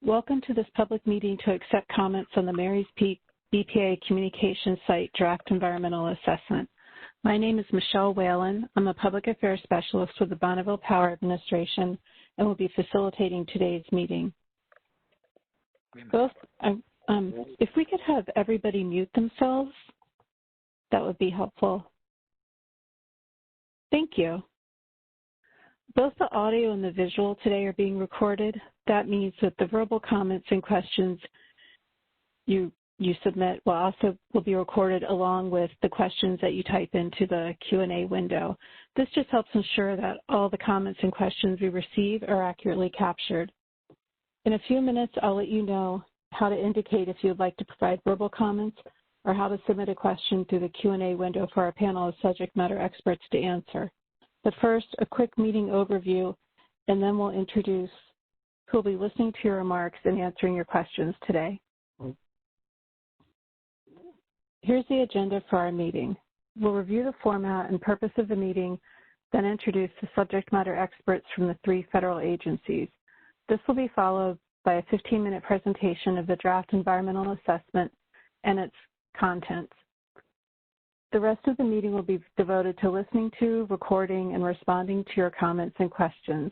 Welcome to this public meeting to accept comments on the Marys Peak BPA Communication Site Draft Environmental Assessment. My name is Michelle Whalen. I'm a Public Affairs Specialist with the Bonneville Power Administration and will be facilitating today's meeting. If we could have everybody mute themselves, that would be helpful. Thank you. Both the audio and the visual today are being recorded. That means that the verbal comments and questions you submit will be recorded along with the questions that you type into the Q&A window. This just helps ensure that all the comments and questions we receive are accurately captured. In a few minutes, I'll let you know how to indicate if you would like to provide verbal comments or how to submit a question through the Q&A window for our panel of subject matter experts to answer. But first, a quick meeting overview, and then we'll introduce who will be listening to your remarks and answering your questions today. Here's the agenda for our meeting. We'll review the format and purpose of the meeting, then introduce the subject matter experts from the 3 federal agencies. This will be followed by a 15-minute presentation of the draft environmental assessment and its contents. The rest of the meeting will be devoted to listening to, recording, and responding to your comments and questions.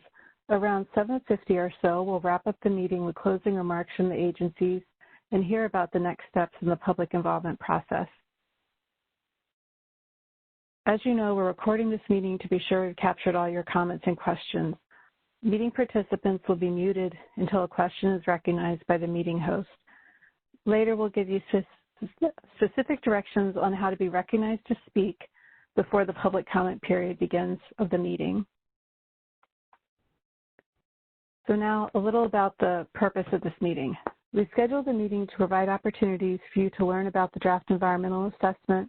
Around 7:50 or so, we'll wrap up the meeting with closing remarks from the agencies and hear about the next steps in the public involvement process. As you know, we're recording this meeting to be sure we've captured all your comments and questions. Meeting participants will be muted until a question is recognized by the meeting host. Later, we'll give you specific directions on how to be recognized to speak before the public comment period begins of the meeting. So now a little about the purpose of this meeting. We scheduled the meeting to provide opportunities for you to learn about the draft environmental assessment,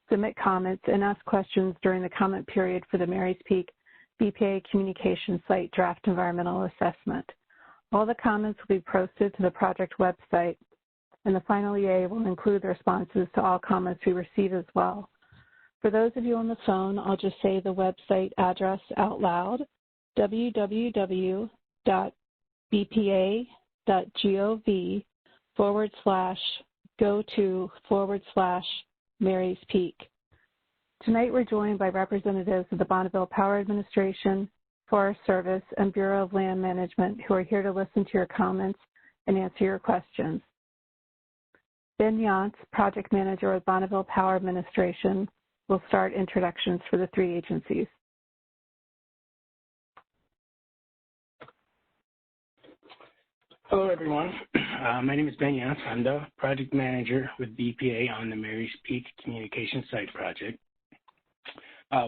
submit comments, and ask questions during the comment period for the Marys Peak BPA Communication Site Draft Environmental Assessment. All the comments will be posted to the project website, and the final EA will include the responses to all comments we receive as well. For those of you on the phone, I'll just say the website address out loud, www.bpa.gov/go/Marys Peak. Tonight, we're joined by representatives of the Bonneville Power Administration, Forest Service, and Bureau of Land Management who are here to listen to your comments and answer your questions. Ben Yance, Project Manager with Bonneville Power Administration, will start introductions for the 3 agencies. Hello, everyone. My name is Ben Yance. I'm the Project Manager with BPA on the Marys Peak Communication Site Project.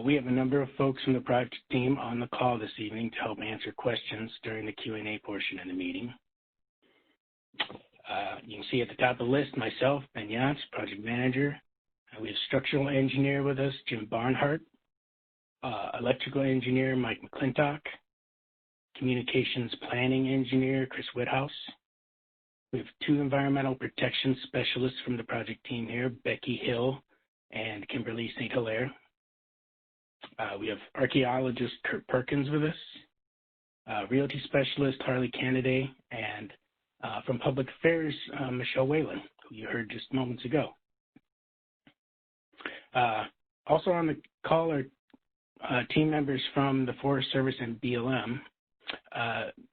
We have a number of folks from the project team on the call this evening to help answer questions during the Q&A portion of the meeting. You can see at the top of the list, myself, Ben Yance, Project Manager. We have Structural Engineer with us, Jim Barnhart, Electrical Engineer, Mike McClintock, Communications Planning Engineer, Chris Whithouse. We have 2 Environmental Protection Specialists from the project team here, Becky Hill and Kimberly St. Hilaire. We have Archaeologist Kurt Perkins with us, Realty Specialist Harley Kennedy, and from Public Affairs, Michelle Whalen, who you heard just moments ago. Also on the call are team members from the Forest Service and BLM.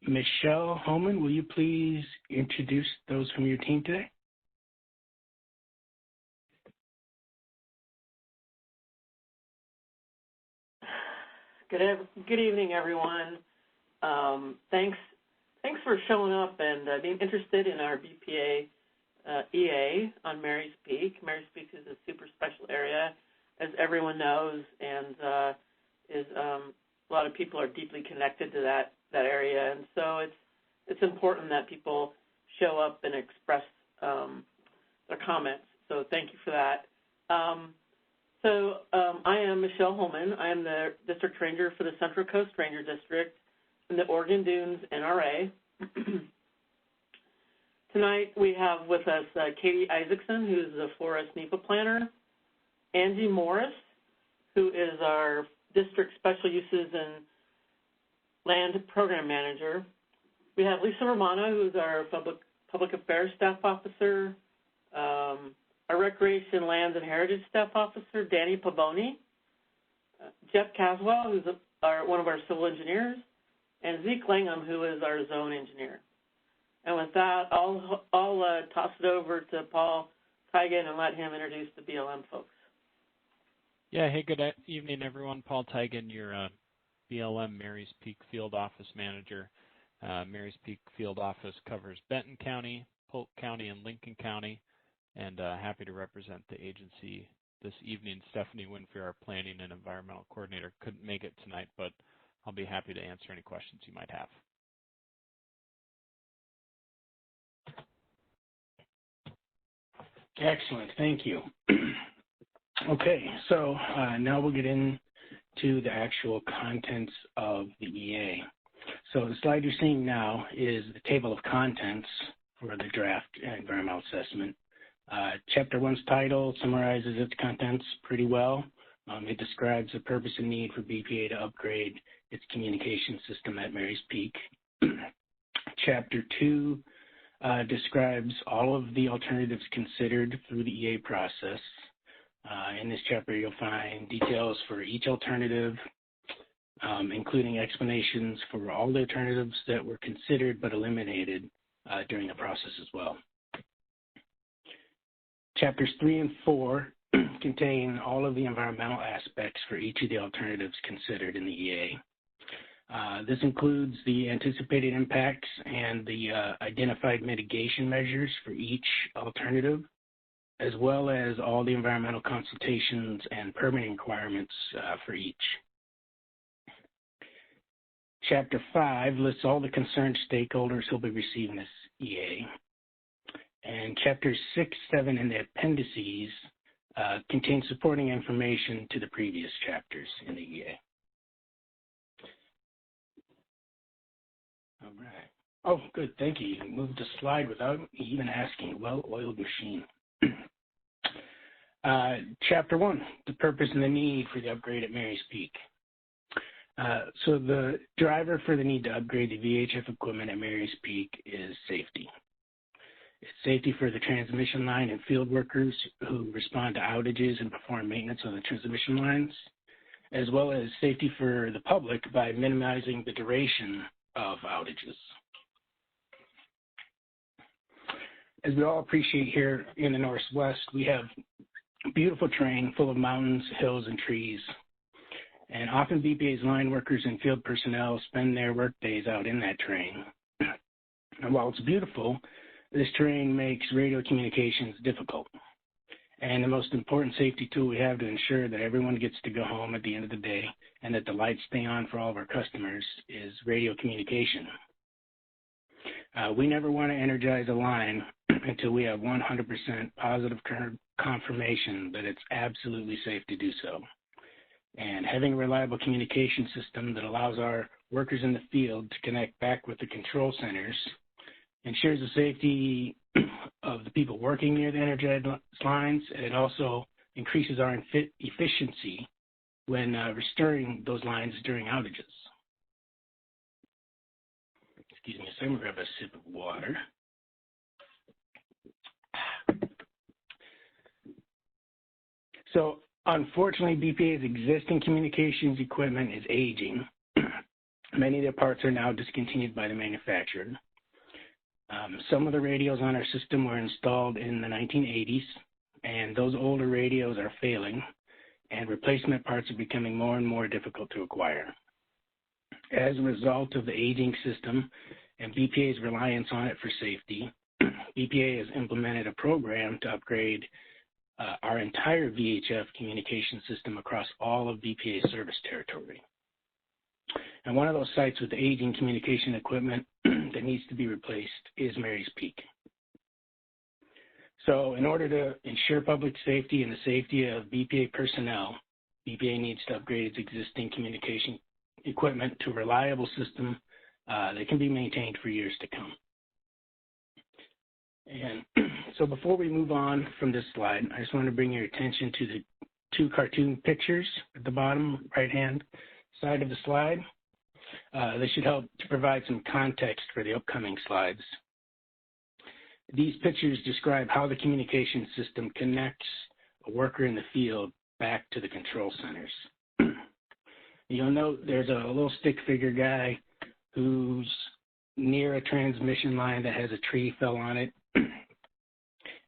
Michelle Homan, will you please introduce those from your team today? Good evening, everyone. Thanks for showing up and being interested in our BPA EA on Marys Peak. Marys Peak is a super special area, as everyone knows, and a lot of people are deeply connected to that area, and so it's important that people show up and express their comments. So thank you for that. I am Michelle Holman. I am the District Ranger for the Central Coast Ranger District in the Oregon Dunes NRA. Tonight we have with us Katie Isaacson, who's the Forest NEPA Planner, Angie Morris, who is our District Special Uses and Land Program Manager, We have Lisa Romano, who's our public affairs staff officer, our recreation, lands, and heritage staff officer, Danny Pavoni, Jeff Caswell, who's one of our civil engineers, and Zeke Langham, who is our zone engineer. And with that, I'll toss it over to Paul Teigen and let him introduce the BLM folks. Yeah, hey, good evening, everyone. Paul Teigen, your BLM Marys Peak Field Office Manager. Marys Peak Field Office covers Benton County, Polk County, and Lincoln County, and happy to represent the agency this evening. Stephanie Winfrey, our Planning and Environmental Coordinator, couldn't make it tonight, but I'll be happy to answer any questions you might have. Excellent, thank you. Okay, so now we'll get into the actual contents of the EA. So the slide you're seeing now is the table of contents for the draft environmental assessment. Chapter 1's title summarizes its contents pretty well. It describes the purpose and need for BPA to upgrade its communication system at Marys Peak. Chapter 2 describes all of the alternatives considered through the EA process. In this chapter, you'll find details for each alternative, including explanations for all the alternatives that were considered but eliminated during the process as well. Chapters 3 and 4 contain all of the environmental aspects for each of the alternatives considered in the EA. This includes the anticipated impacts and the identified mitigation measures for each alternative, as well as all the environmental consultations and permitting requirements for each. Chapter 5 lists all the concerned stakeholders who will be receiving this EA. And Chapters 6, 7, and the appendices contain supporting information to the previous chapters in the EA. All right. Oh, good, thank you. You moved the slide without even asking. Well-oiled machine. Chapter 1, the purpose and the need for the upgrade at Marys Peak. So the driver for the need to upgrade the VHF equipment at Marys Peak is safety. It's safety for the transmission line and field workers who respond to outages and perform maintenance on the transmission lines, as well as safety for the public by minimizing the duration of outages. As we all appreciate here in the Northwest, we have beautiful terrain full of mountains, hills, and trees. And often BPA's line workers and field personnel spend their work days out in that terrain. And while it's beautiful, this terrain makes radio communications difficult. And the most important safety tool we have to ensure that everyone gets to go home at the end of the day and that the lights stay on for all of our customers is radio communication. We never want to energize a line until we have 100% positive confirmation that it's absolutely safe to do so. And having a reliable communication system that allows our workers in the field to connect back with the control centers ensures the safety of the people working near the energized lines, and it also increases our efficiency when restoring those lines during outages. Excuse me, so I'm going to grab a sip of water. So unfortunately, BPA's existing communications equipment is aging. Many of their parts are now discontinued by the manufacturer. Some of the radios on our system were installed in the 1980s, and those older radios are failing, and replacement parts are becoming more and more difficult to acquire. As a result of the aging system and BPA's reliance on it for safety, BPA has implemented a program to upgrade our entire VHF communication system across all of BPA's service territory. And one of those sites with the aging communication equipment that needs to be replaced is Marys Peak. So in order to ensure public safety and the safety of BPA personnel, BPA needs to upgrade its existing communication equipment to a reliable system that can be maintained for years to come. And so before we move on from this slide, I just want to bring your attention to the two cartoon pictures at the bottom right-hand side of the slide. This should help to provide some context for the upcoming slides. These pictures describe how the communication system connects a worker in the field back to the control centers. You'll note there's a little stick figure guy who's near a transmission line that has a tree fell on it.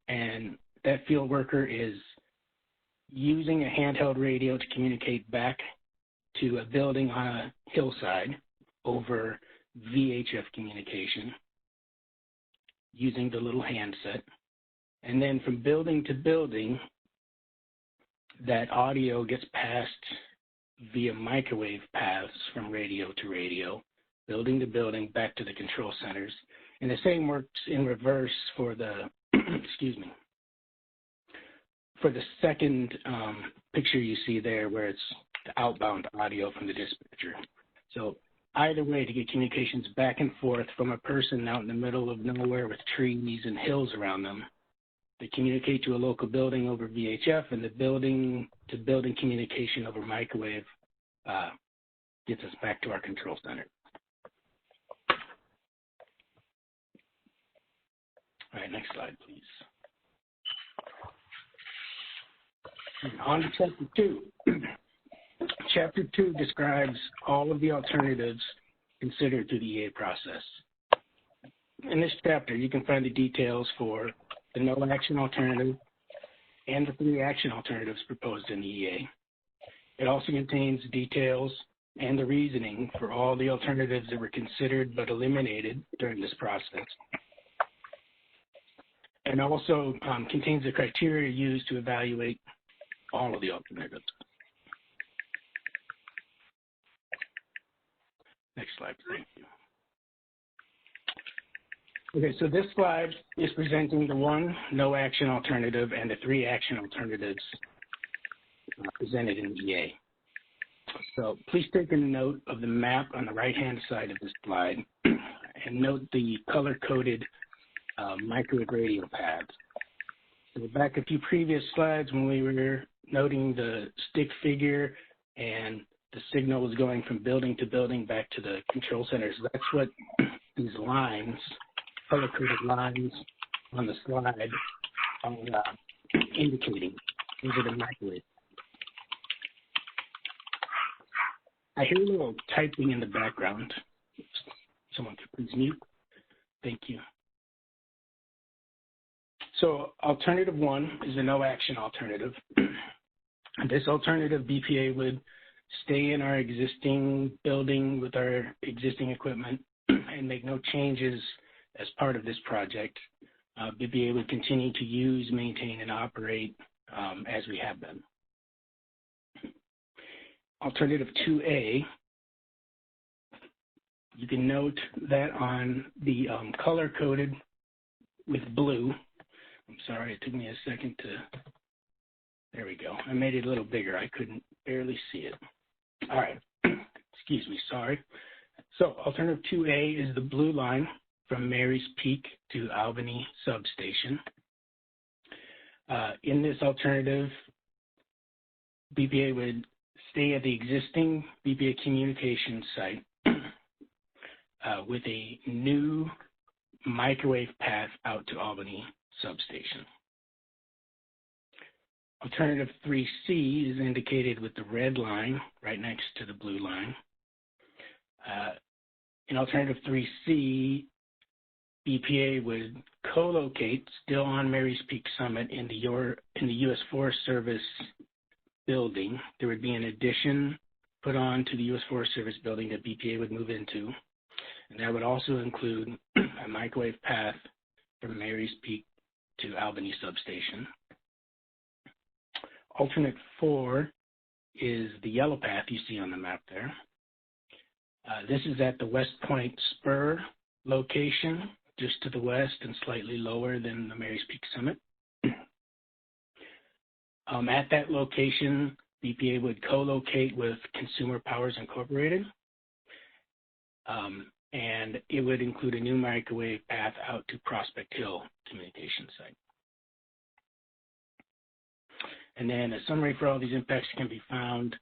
And that field worker is using a handheld radio to communicate back to a building on a hillside over VHF communication using the little handset. And then from building to building, that audio gets passed via microwave paths from radio to radio, building to building, back to the control centers. And the same works in reverse for the, excuse me, for the second picture you see there where it's the outbound audio from the dispatcher. So either way, to get communications back and forth from a person out in the middle of nowhere with trees and hills around them, they communicate to a local building over VHF, and the building-to-building communication over microwave gets us back to our control center. All right, next slide, please. On to Chapter 2. Chapter 2 describes all of the alternatives considered through the EA process. In this chapter, you can find the details for the no-action alternative and the 3 action alternatives proposed in the EA. It also contains details and the reasoning for all the alternatives that were considered but eliminated during this process. And also contains the criteria used to evaluate all of the alternatives. Next slide, thank you. Okay, so this slide is presenting the 1 no-action alternative and the 3 action alternatives presented in the EA. So please take a note of the map on the right-hand side of this slide and note the color-coded microwave radio paths. So back a few previous slides when we were noting the stick figure and the signal was going from building to building back to the control centers. That's what these lines, color-coded lines on the slide are indicating. These are the microwave. I hear a little typing in the background. Someone could please mute. Thank you. So alternative 1 is a no-action alternative. This alternative, BPA would stay in our existing building with our existing equipment and make no changes as part of this project. BPA would continue to use, maintain, and operate as we have been. Alternative 2A, you can note that on the color-coded with blue, I'm sorry, it took me a second to, there we go. I made it a little bigger. I couldn't barely see it. All right, excuse me, sorry. So alternative 2A is the blue line from Mary's Peak to Albany substation. In this alternative, BPA would stay at the existing BPA communication site with a new microwave path out to Albany substation. Alternative 3C is indicated with the red line right next to the blue line. In alternative 3C, BPA would co-locate still on Mary's Peak Summit in the U.S. Forest Service building. There would be an addition put on to the U.S. Forest Service building that BPA would move into. And that would also include a microwave path from Mary's Peak to Albany substation. Alternate 4 is the yellow path you see on the map there. This is at the West Point Spur location, just to the west and slightly lower than the Mary's Peak Summit. At that location, BPA would co-locate with Consumer Powers Incorporated, and it would include a new microwave path out to Prospect Hill communication site. And then a summary for all these impacts can be found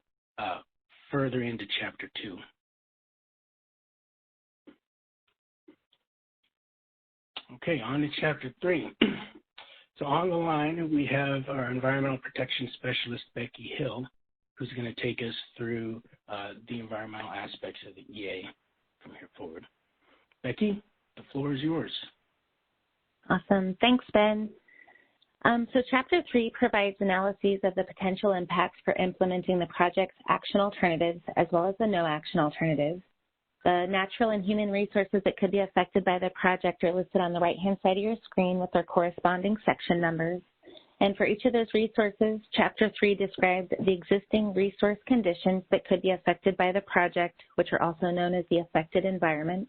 further into Chapter 2. Okay, on to Chapter 3. So on the line, we have our Environmental Protection Specialist, Becky Hill, who's going to take us through the environmental aspects of the EA from here forward. Becky, the floor is yours. Awesome. Thanks, Ben. So Chapter 3 provides analyses of the potential impacts for implementing the project's action alternatives as well as the no action alternatives. The natural and human resources that could be affected by the project are listed on the right-hand side of your screen with their corresponding section numbers. And for each of those resources, Chapter 3 describes the existing resource conditions that could be affected by the project, which are also known as the affected environment.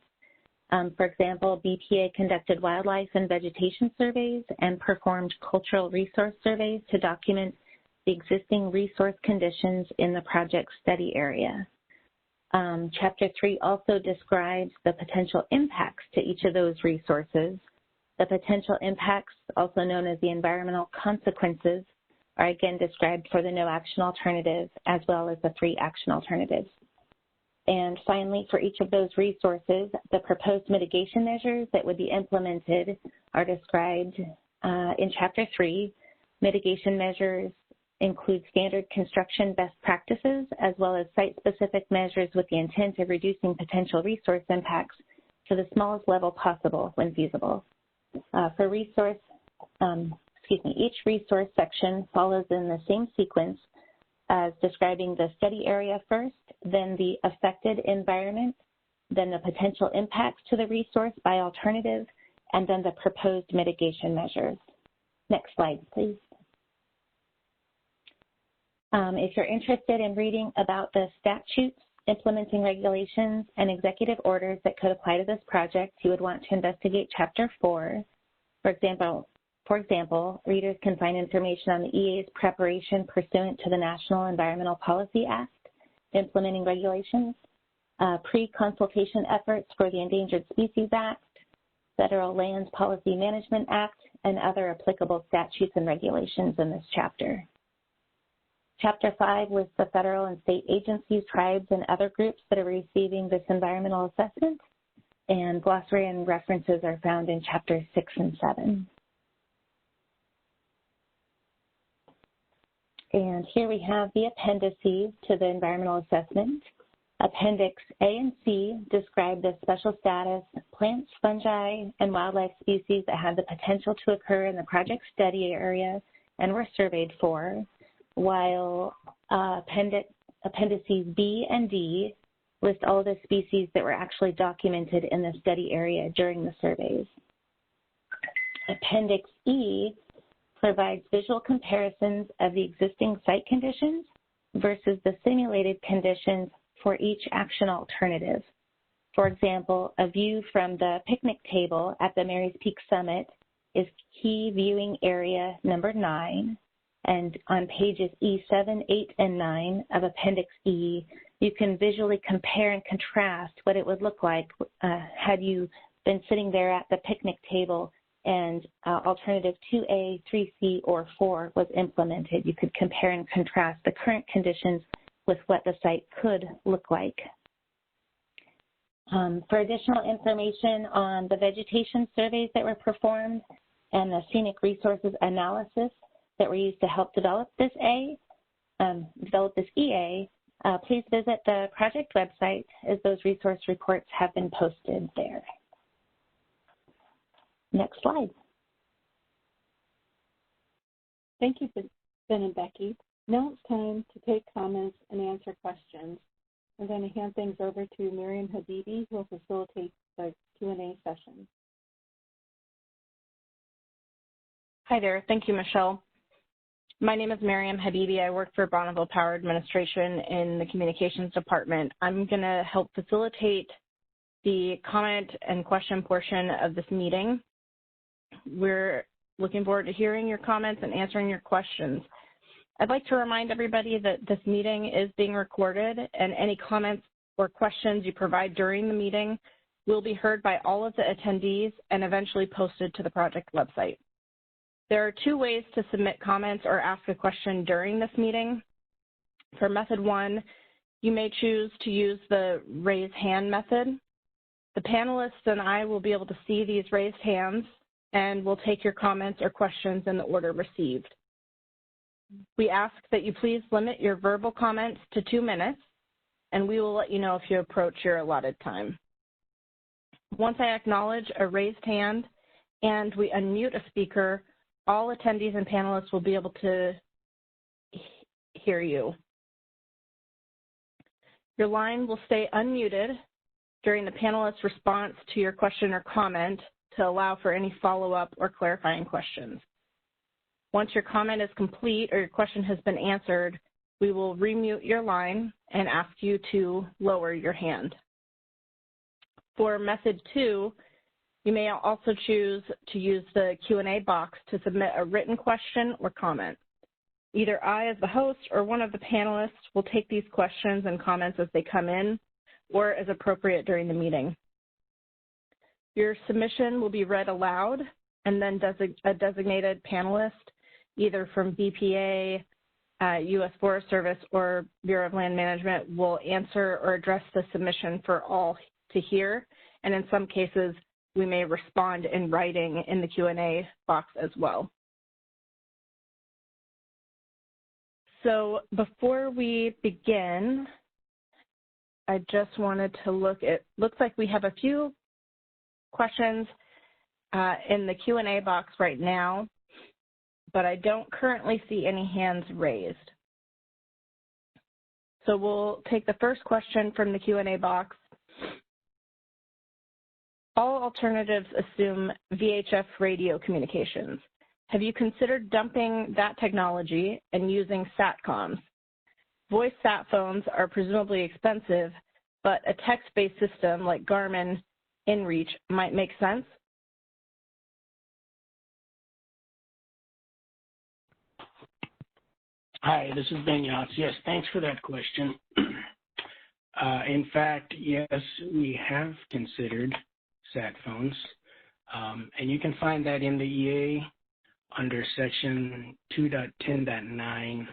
For example, BPA conducted wildlife and vegetation surveys and performed cultural resource surveys to document the existing resource conditions in the project study area. Chapter 3 also describes the potential impacts to each of those resources. The potential impacts, also known as the environmental consequences, are again described for the no action alternative as well as the 3 action alternatives. And finally, for each of those resources, the proposed mitigation measures that would be implemented are described in Chapter 3. Mitigation measures include standard construction best practices as well as site-specific measures with the intent of reducing potential resource impacts to the smallest level possible when feasible. Each resource section follows in the same sequence as describing the study area first, then the affected environment, then the potential impacts to the resource by alternative, and then the proposed mitigation measures. Next slide, please. If you're interested in reading about the statutes, implementing regulations, and executive orders that could apply to this project, you would want to investigate Chapter 4. For example, readers can find information on the EA's preparation pursuant to the National Environmental Policy Act, implementing regulations, pre-consultation efforts for the Endangered Species Act, Federal Lands Policy Management Act, and other applicable statutes and regulations in this chapter. Chapter 5 lists the federal and state agencies, tribes, and other groups that are receiving this environmental assessment, and glossary and references are found in Chapters 6 and 7. And here we have the appendices to the environmental assessment. Appendix A and C describe the special status plants, fungi, and wildlife species that had the potential to occur in the project study area and were surveyed for, while appendices B and D list all of the species that were actually documented in the study area during the surveys. Appendix E provides visual comparisons of the existing site conditions versus the simulated conditions for each action alternative. For example, a view from the picnic table at the Mary's Peak Summit is key viewing area number 9, and on pages E7, 8, and 9 of Appendix E, you can visually compare and contrast what it would look like had you been sitting there at the picnic table and alternative 2A, 3C, or 4 was implemented. You could compare and contrast the current conditions with what the site could look like. For additional information on the vegetation surveys that were performed and the scenic resources analysis that were used to help develop this EA, please visit the project website as those resource reports have been posted there. Next slide. Thank you, Ben and Becky. Now it's time to take comments and answer questions. I'm going to hand things over to Miriam Habibi, who will facilitate the Q&A session. Hi there. Thank you, Michelle. My name is Miriam Habibi. I work for Bonneville Power Administration in the Communications Department. I'm going to help facilitate the comment and question portion of this meeting. We're looking forward to hearing your comments and answering your questions. I'd like to remind everybody that this meeting is being recorded, and any comments or questions you provide during the meeting will be heard by all of the attendees and eventually posted to the project website. There are 2 ways to submit comments or ask a question during this meeting. For method 1, you may choose to use the raise hand method. The panelists and I will be able to see these raised hands, and we'll take your comments or questions in the order received. We ask that you please limit your verbal comments to 2 minutes, and we will let you know if you approach your allotted time. Once I acknowledge a raised hand and we unmute a speaker, all attendees and panelists will be able to hear you. Your line will stay unmuted during the panelist's response to your question or comment to allow for any follow-up or clarifying questions. Once your comment is complete or your question has been answered, we will remute your line and ask you to lower your hand. For method 2, you may also choose to use the Q&A box to submit a written question or comment. Either I, as the host, or one of the panelists will take these questions and comments as they come in or as appropriate during the meeting. Your submission will be read aloud, and then a designated panelist, either from BPA, U.S. Forest Service, or Bureau of Land Management, will answer or address the submission for all to hear, and in some cases, we may respond in writing in the Q&A box as well. So before we begin, I just wanted to looks like we have a few questions in the Q&A box right now, but I don't currently see any hands raised. So we'll take the first question from the Q&A box. All alternatives assume VHF radio communications. Have you considered dumping that technology and using SATCOMs? Voice sat phones are presumably expensive, but a text-based system like Garmin InReach might make sense. Hi, this is Ben Yatz. Yes, thanks for that question. In fact, yes, we have considered sat phones, and you can find that in the EA under section 2.10.9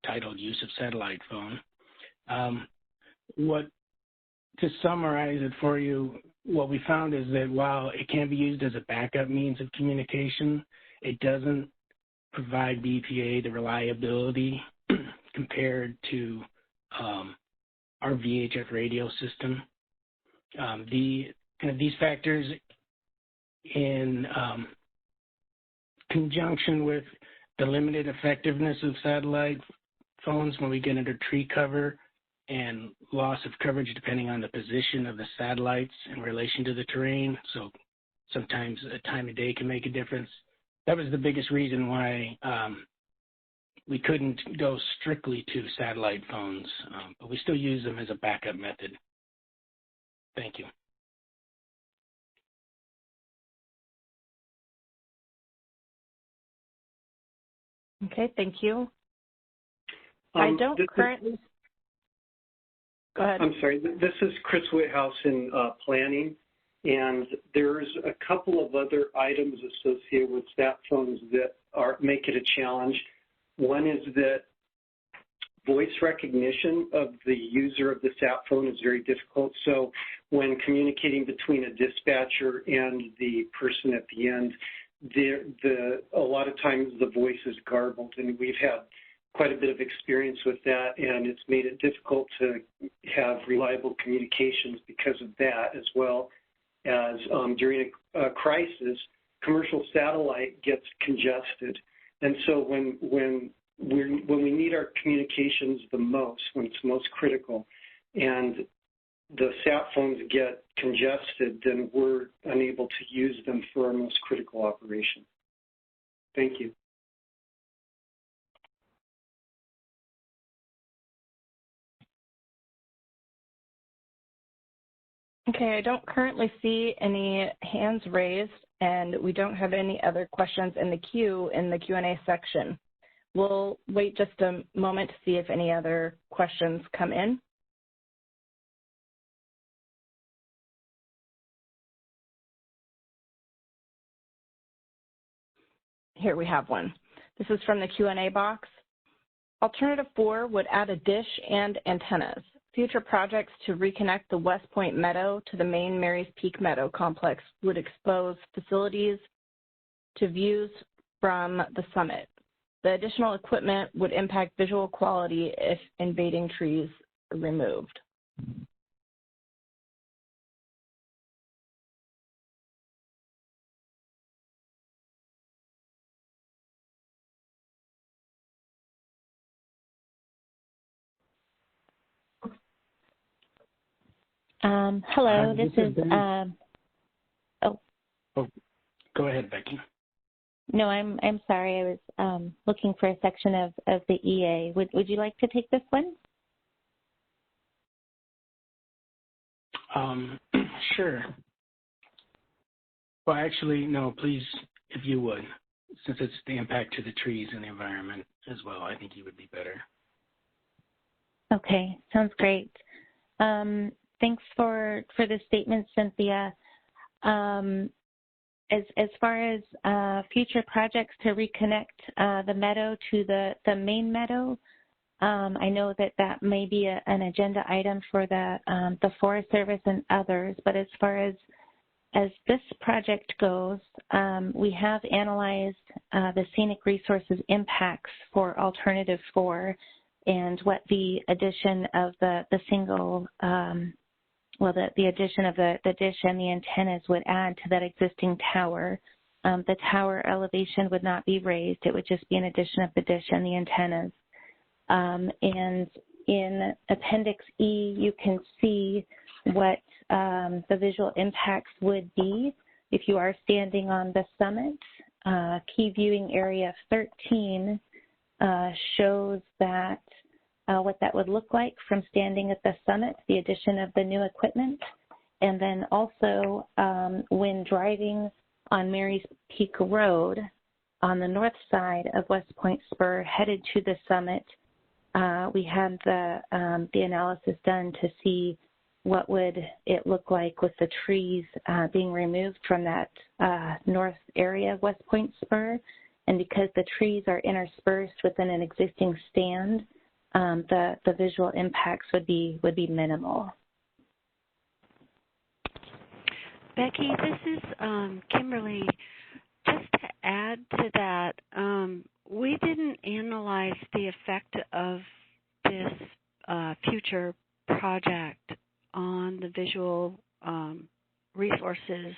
titled Use of Satellite Phone. To summarize it for you, what we found is that while it can be used as a backup means of communication, it doesn't provide BPA the reliability compared to our VHF radio system. These factors, in conjunction with the limited effectiveness of satellite phones when we get under tree cover and loss of coverage depending on the position of the satellites in relation to the terrain, so sometimes a time of day can make a difference. That was the biggest reason why we couldn't go strictly to satellite phones, but we still use them as a backup method. Thank you. Okay, thank you. I don't currently... Go ahead. I'm sorry. This is Chris Whithouse in planning, and there's a couple of other items associated with sat phones that make it a challenge. One is that voice recognition of the user of the sat phone is very difficult. So when communicating between a dispatcher and the person at the end, a lot of times the voice is garbled, and we've had quite a bit of experience with that, and it's made it difficult to have reliable communications because of that, as well as during a crisis, commercial satellite gets congested. And so when we need our communications the most, when it's most critical, and the sat phones get congested, then we're unable to use them for our most critical operation. Thank you. Okay, I don't currently see any hands raised, and we don't have any other questions in the queue in the Q&A section. We'll wait just a moment to see if any other questions come in. Here we have one. This is from the Q&A box. Alternative 4 would add a dish and antennas. Future projects to reconnect the West Point Meadow to the main Mary's Peak Meadow complex would expose facilities to views from the summit. The additional equipment would impact visual quality if invading trees are removed. Hello, this is, Go ahead, Becky. No, I'm sorry. I was looking for a section of the EA. Would you like to take this one? Sure. Well, actually, no, please, if you would, since it's the impact to the trees and the environment as well, I think you would be better. Okay, sounds great. Thanks for the statement, Cynthia. As far as future projects to reconnect the meadow to the main meadow, I know that may be an agenda item for the Forest Service and others, but as far as this project goes, we have analyzed the scenic resources impacts for Alternative 4 and what the addition of the single the addition of the dish and the antennas would add to that existing tower. The tower elevation would not be raised. It would just be an addition of the dish and the antennas. And in Appendix E, you can see what the visual impacts would be if you are standing on the summit. Key viewing area 13 shows that what that would look like from standing at the summit, the addition of the new equipment, and then also when driving on Mary's Peak Road on the north side of West Point Spur headed to the summit, we had the analysis done to see what would it look like with the trees being removed from that north area of West Point Spur. And because the trees are interspersed within an existing stand, the visual impacts would be minimal. Becky, this is Kimberly. Just to add to that, we didn't analyze the effect of this future project on the visual resources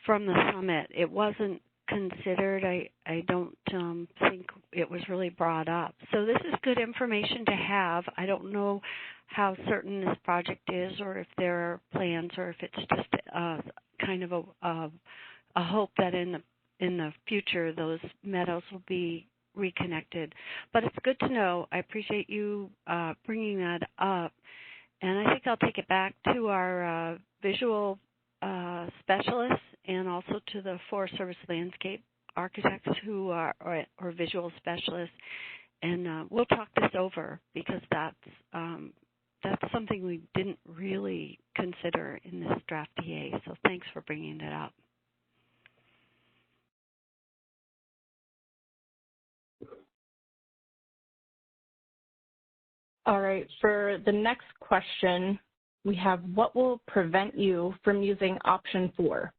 from the summit. It wasn't considered. I don't think it was really brought up. So this is good information to have. I don't know how certain this project is, or if there are plans, or if it's just kind of a hope that in the future those meadows will be reconnected. But it's good to know. I appreciate you bringing that up. And I think I'll take it back to our visual specialists and also to the Forest Service landscape architects who are or visual specialists, and we'll talk this over because that's something we didn't really consider in this draft EA. So thanks for bringing it up. All right, for the next question, we have what will prevent you from using option 4?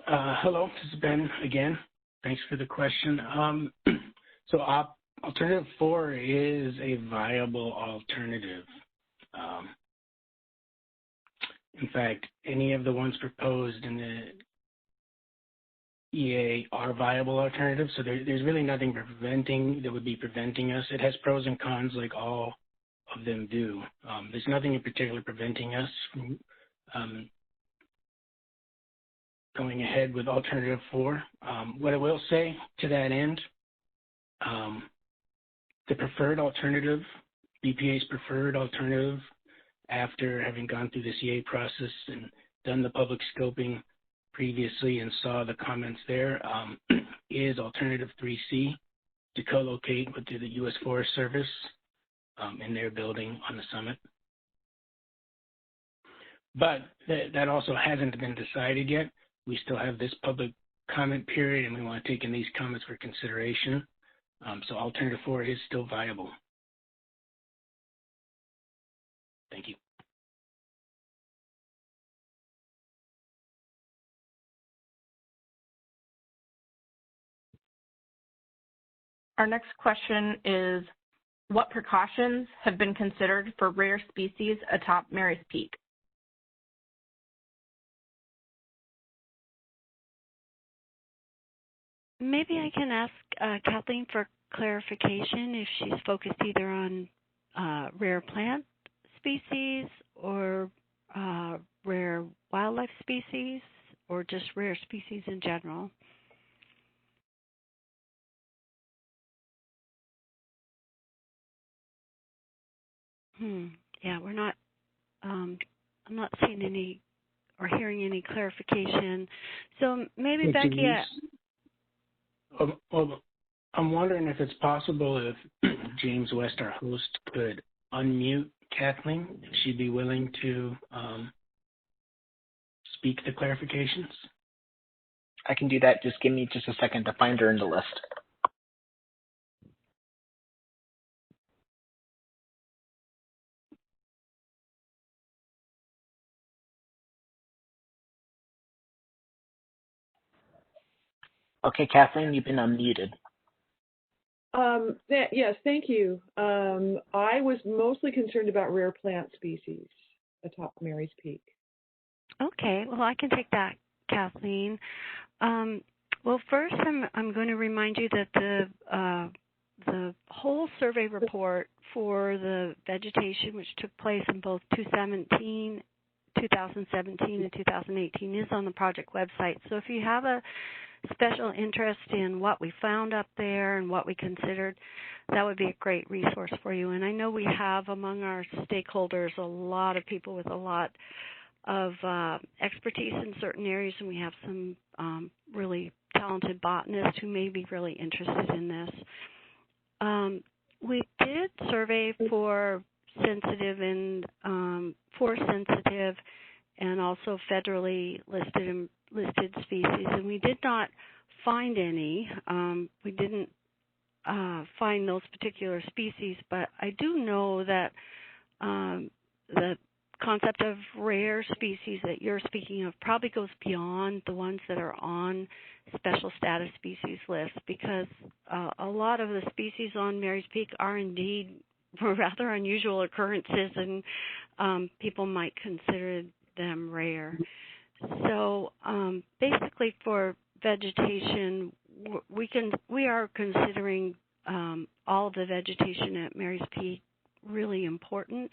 Hello, this is Ben again. Thanks for the question. So Alternative 4 is a viable alternative. In fact, any of the ones proposed in the EA are viable alternatives, so there's really nothing that would be preventing us. It has pros and cons like all of them do. There's nothing in particular preventing us from going ahead with Alternative 4. What I will say to that end, the preferred alternative, BPA's preferred alternative, after having gone through this EA process and done the public scoping previously and saw the comments there, is Alternative 3C, to co-locate with the U.S. Forest Service in their building on the summit. But that also hasn't been decided yet. We still have this public comment period, and we want to take in these comments for consideration. So Alternative 4 is still viable. Thank you. Our next question is, what precautions have been considered for rare species atop Mary's Peak? Maybe I can ask Kathleen for clarification if she's focused either on rare plant species or rare wildlife species or just rare species in general. Yeah, we're not, I'm not seeing any or hearing any clarification. So maybe Becky. Well, I'm wondering if it's possible if James West, our host, could unmute Kathleen, if she'd be willing to speak the clarifications. I can do that. Just give me just a second to find her in the list. Okay, Kathleen, you've been unmuted. Yes, thank you. I was mostly concerned about rare plant species atop Mary's Peak. Okay, well, I can take that, Kathleen. Well, first, I'm going to remind you that the whole survey report for the vegetation, which took place in both 2017 and 2018, is on the project website. So if you have a special interest in what we found up there and what we considered, that would be a great resource for you. And I know we have among our stakeholders a lot of people with a lot of expertise in certain areas, and we have some really talented botanists who may be really interested in this. We did survey for sensitive and forest sensitive and also federally listed species, and we did not find any. We didn't find those particular species, but I do know that the concept of rare species that you're speaking of probably goes beyond the ones that are on special status species lists, because a lot of the species on Mary's Peak are indeed rather unusual occurrences, and people might consider them rare. So basically for vegetation, we are considering all of the vegetation at Mary's Peak really important,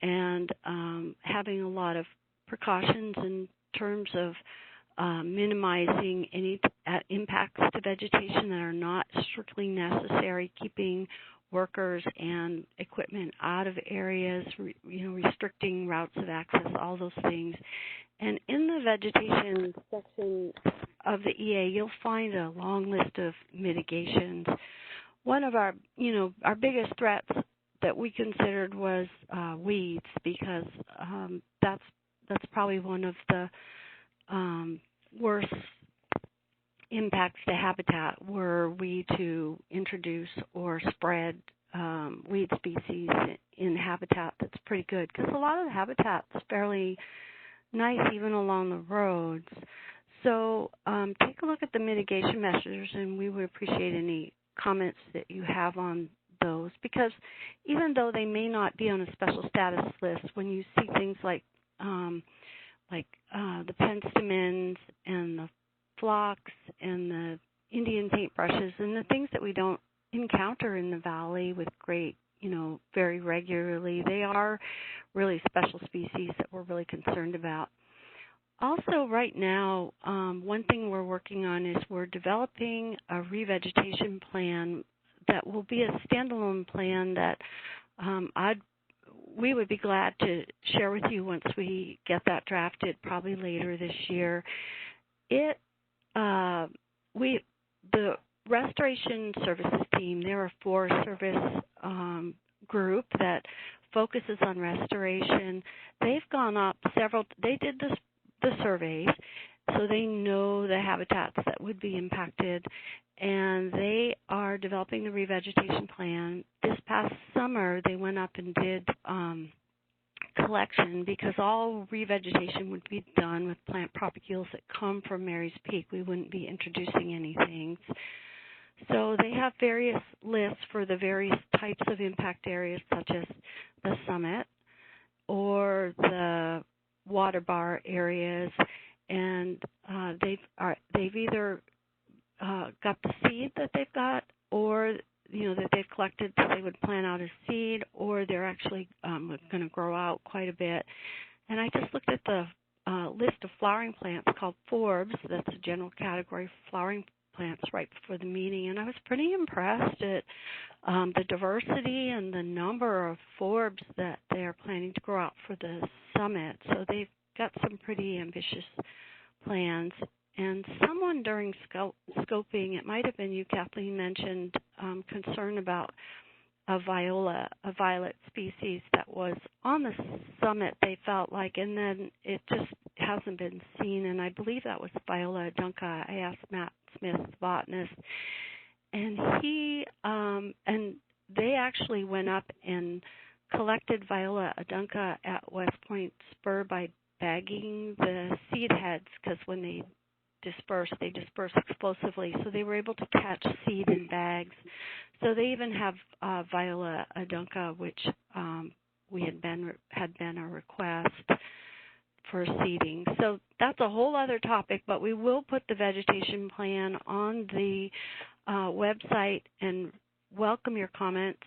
and having a lot of precautions in terms of minimizing any impacts to vegetation that are not strictly necessary, keeping workers and equipment out of areas, restricting routes of access, all those things. And in the vegetation section of the EA, you'll find a long list of mitigations. One of our biggest threats that we considered was weeds, because that's probably one of the worst impacts to habitat were we to introduce or spread weed species in habitat that's pretty good, because a lot of the habitat's fairly nice even along the roads. So take a look at the mitigation measures, and we would appreciate any comments that you have on those, because even though they may not be on a special status list, when you see things like the penstemons and the phlox and the Indian paintbrushes and the things that we don't encounter in the valley with great, very regularly, they are really special species that we're really concerned about. Also, right now, one thing we're working on is we're developing a revegetation plan that will be a standalone plan that we would be glad to share with you once we get that drafted, probably later this year. The Restoration Services team, they're a Forest Service group that focuses on restoration. They've gone up they did the surveys, so they know the habitats that would be impacted, and they are developing the revegetation plan. This past summer, they went up and did collection, because all revegetation would be done with plant propagules that come from Mary's Peak. We wouldn't be introducing anything. So they have various lists for the various types of impact areas, such as the summit or the water bar areas, and they've either got the seed that they've got, or that they've collected so they would plant out as seed, or they're actually going to grow out quite a bit. And I just looked at the list of flowering plants called forbs. That's a general category for flowering plants right before the meeting, and I was pretty impressed at the diversity and the number of forbs that they are planning to grow out for the summit. So they've got some pretty ambitious plans. And someone during scoping, it might have been you, Kathleen, mentioned concern about a violet species that was on the summit, they felt like, and then it just hasn't been seen. And I believe that was Viola adunca. I asked Matt Smith, the botanist, and and they actually went up and collected Viola adunca at West Point Spur by bagging the seed heads, because when they disperse explosively, so they were able to catch seed in bags. So they even have Viola adunca, which had been a request for seeding. So that's a whole other topic, but we will put the vegetation plan on the website and welcome your comments.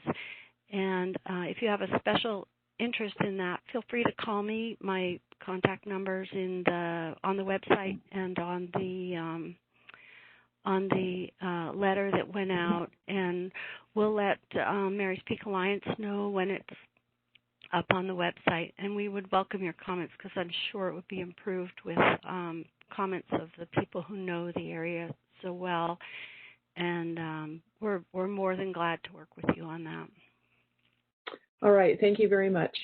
And if you have a special interest in that, feel free to call me. My contact numbers on the website and on the letter that went out, and we'll let Mary's Peak Alliance know when it's up on the website. And we would welcome your comments, because I'm sure it would be improved with comments of the people who know the area so well. And we're more than glad to work with you on that. All right, thank you very much.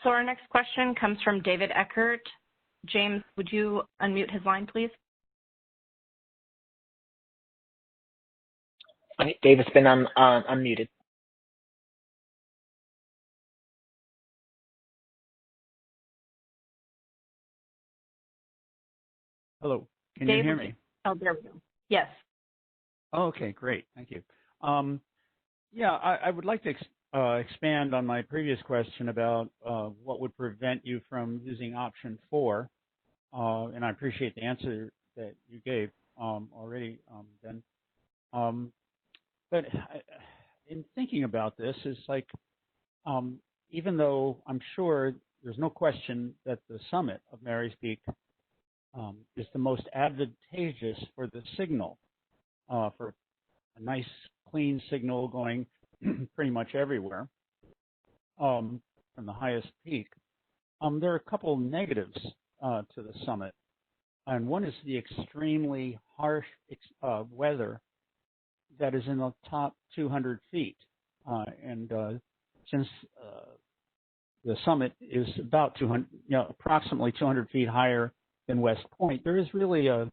So our next question comes from David Eckert. James, would you unmute his line, please? David's been unmuted. Hello, can Dave, you hear me? Oh, there we go. Yes. Oh, okay, great, thank you. Yeah, I would like to expand on my previous question about what would prevent you from using option 4, and I appreciate the answer that you gave already, Ben. But in thinking about this, it's like, even though I'm sure there's no question that the summit of Mary's Peak is the most advantageous for the signal, for a nice clean signal going pretty much everywhere from the highest peak. There are a couple negatives to the summit, and one is the extremely harsh weather that is in the top 200 feet. And since the summit is about approximately 200 feet higher than West Point, there is really a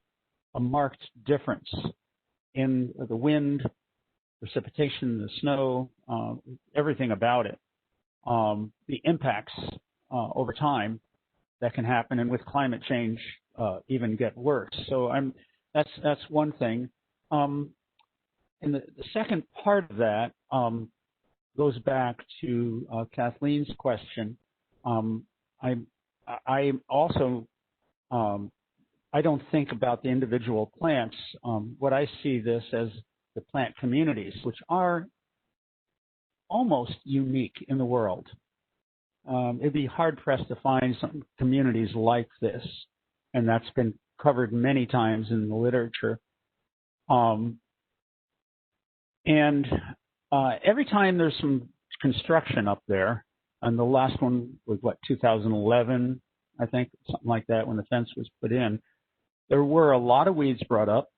marked difference in the wind, precipitation, the snow, everything about it. The impacts over time that can happen, and with climate change, even get worse. So that's one thing. And the second part of that goes back to Kathleen's question. I also I don't think about the individual plants. What I see this as the plant communities, which are almost unique in the world. It'd be hard-pressed to find some communities like this, and that's been covered many times in the literature. Every time there's some construction up there, and the last one was, 2011, I think, something like that, when the fence was put in, there were a lot of weeds brought up.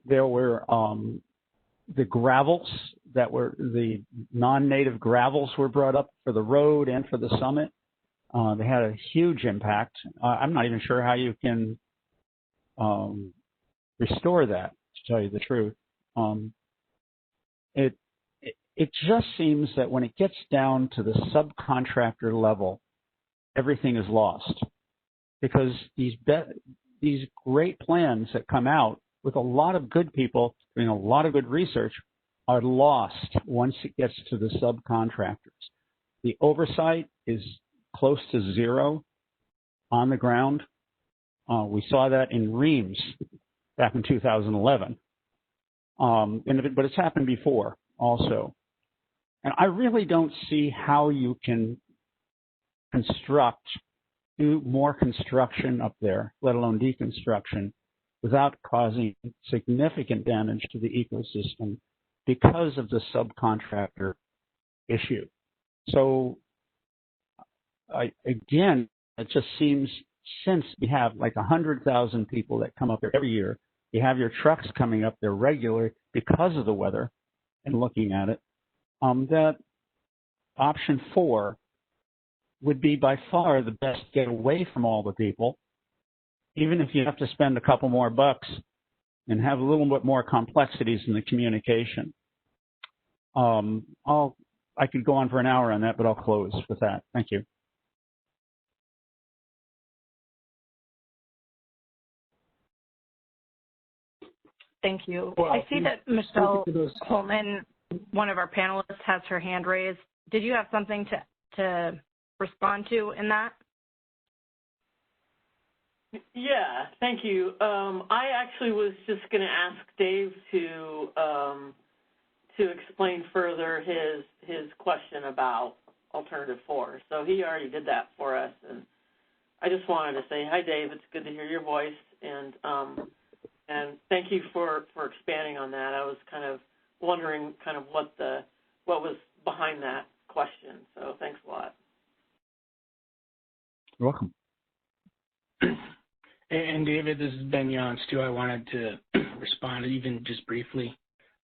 There were the gravels that were the non-native gravels were brought up for the road and for the summit. They had a huge impact. I'm not even sure how you can restore that, to tell you the truth. it just seems that when it gets down to the subcontractor level, everything is lost, because these great plans that come out with a lot of good people doing a lot of good research are lost once it gets to the subcontractors. The oversight is close to zero on the ground. We saw that in Reams back in 2011. But it's happened before also. And I really don't see how you can do more construction up there, let alone deconstruction, without causing significant damage to the ecosystem because of the subcontractor issue. So, again, it just seems, since we have like 100,000 people that come up there every year, you have your trucks coming up there regularly because of the weather and looking at it, that option 4 would be by far the best get away from all the people, even if you have to spend a couple more bucks and have a little bit more complexities in the communication. I could go on for an hour on that, but I'll close with that. Thank you. Thank you. Well, I see that Michelle Holman, one of our panelists, has her hand raised. Did you have something to respond to in that? Yeah, thank you. I actually was just going to ask Dave to explain further his question about alternative 4. So he already did that for us, and I just wanted to say hi, Dave. It's good to hear your voice, and thank you for expanding on that. I was kind of wondering kind of what was behind that question. So thanks a lot. You're welcome. And David, this is Ben Yance too. I wanted to respond even just briefly.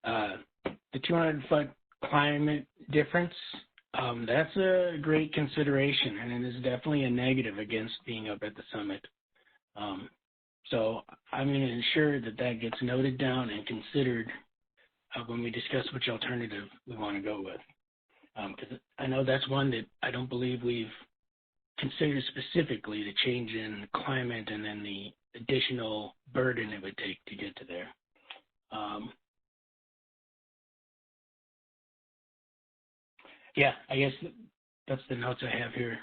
The 200-foot climate difference, that's a great consideration, and it is definitely a negative against being up at the summit. So I'm going to ensure that gets noted down and considered when we discuss which alternative we want to go with. Because I know that's one that I don't believe we've considered specifically, the change in climate and then the additional burden it would take to get to there. Yeah, I guess that's the notes I have here.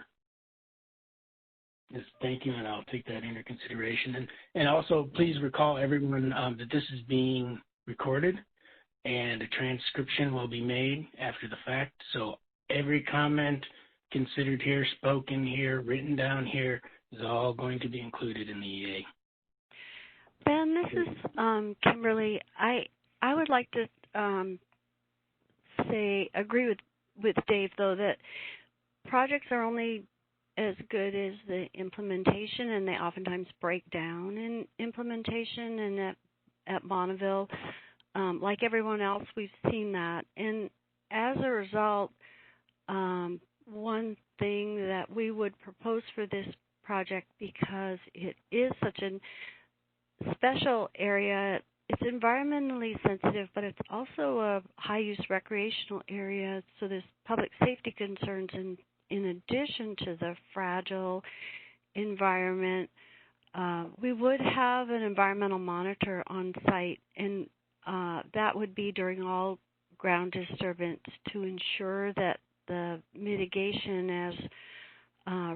Yes, thank you, and I'll take that into consideration. And also, please recall, everyone, that this is being recorded, and a transcription will be made after the fact. So every comment considered here, spoken here, written down here, is all going to be included in the EA. Ben, this is Kimberly. I would like to agree with Dave, though, that projects are only as good as the implementation, and they oftentimes break down in implementation. And at Bonneville, like everyone else, we've seen that. And as a result, one thing that we would propose for this project, because it is such a special area, it's environmentally sensitive, but it's also a high-use recreational area, so there's public safety concerns in addition to the fragile environment. We would have an environmental monitor on site, and that would be during all ground disturbance to ensure that the mitigation as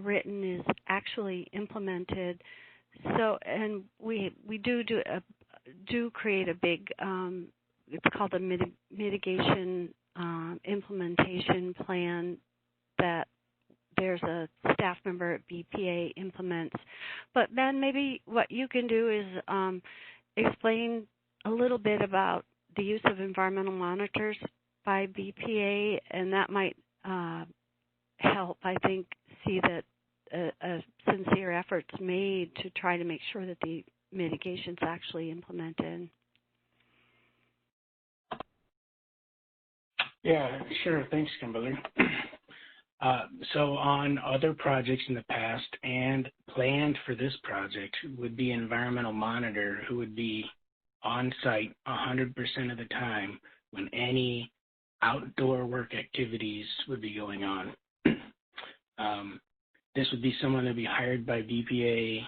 written is actually implemented. So, and we do create a big, it's called a mitigation implementation plan that there's a staff member at BPA implements. But Ben, maybe what you can do is explain a little bit about the use of environmental monitors by BPA, and that might help, I think, see that a sincere effort's made to try to make sure that the mitigation's actually implemented. Yeah, sure. Thanks, Kimberly. So on other projects in the past and planned for this project would be an environmental monitor who would be on site 100% of the time when any outdoor work activities would be going on. This would be someone that would be hired by BPA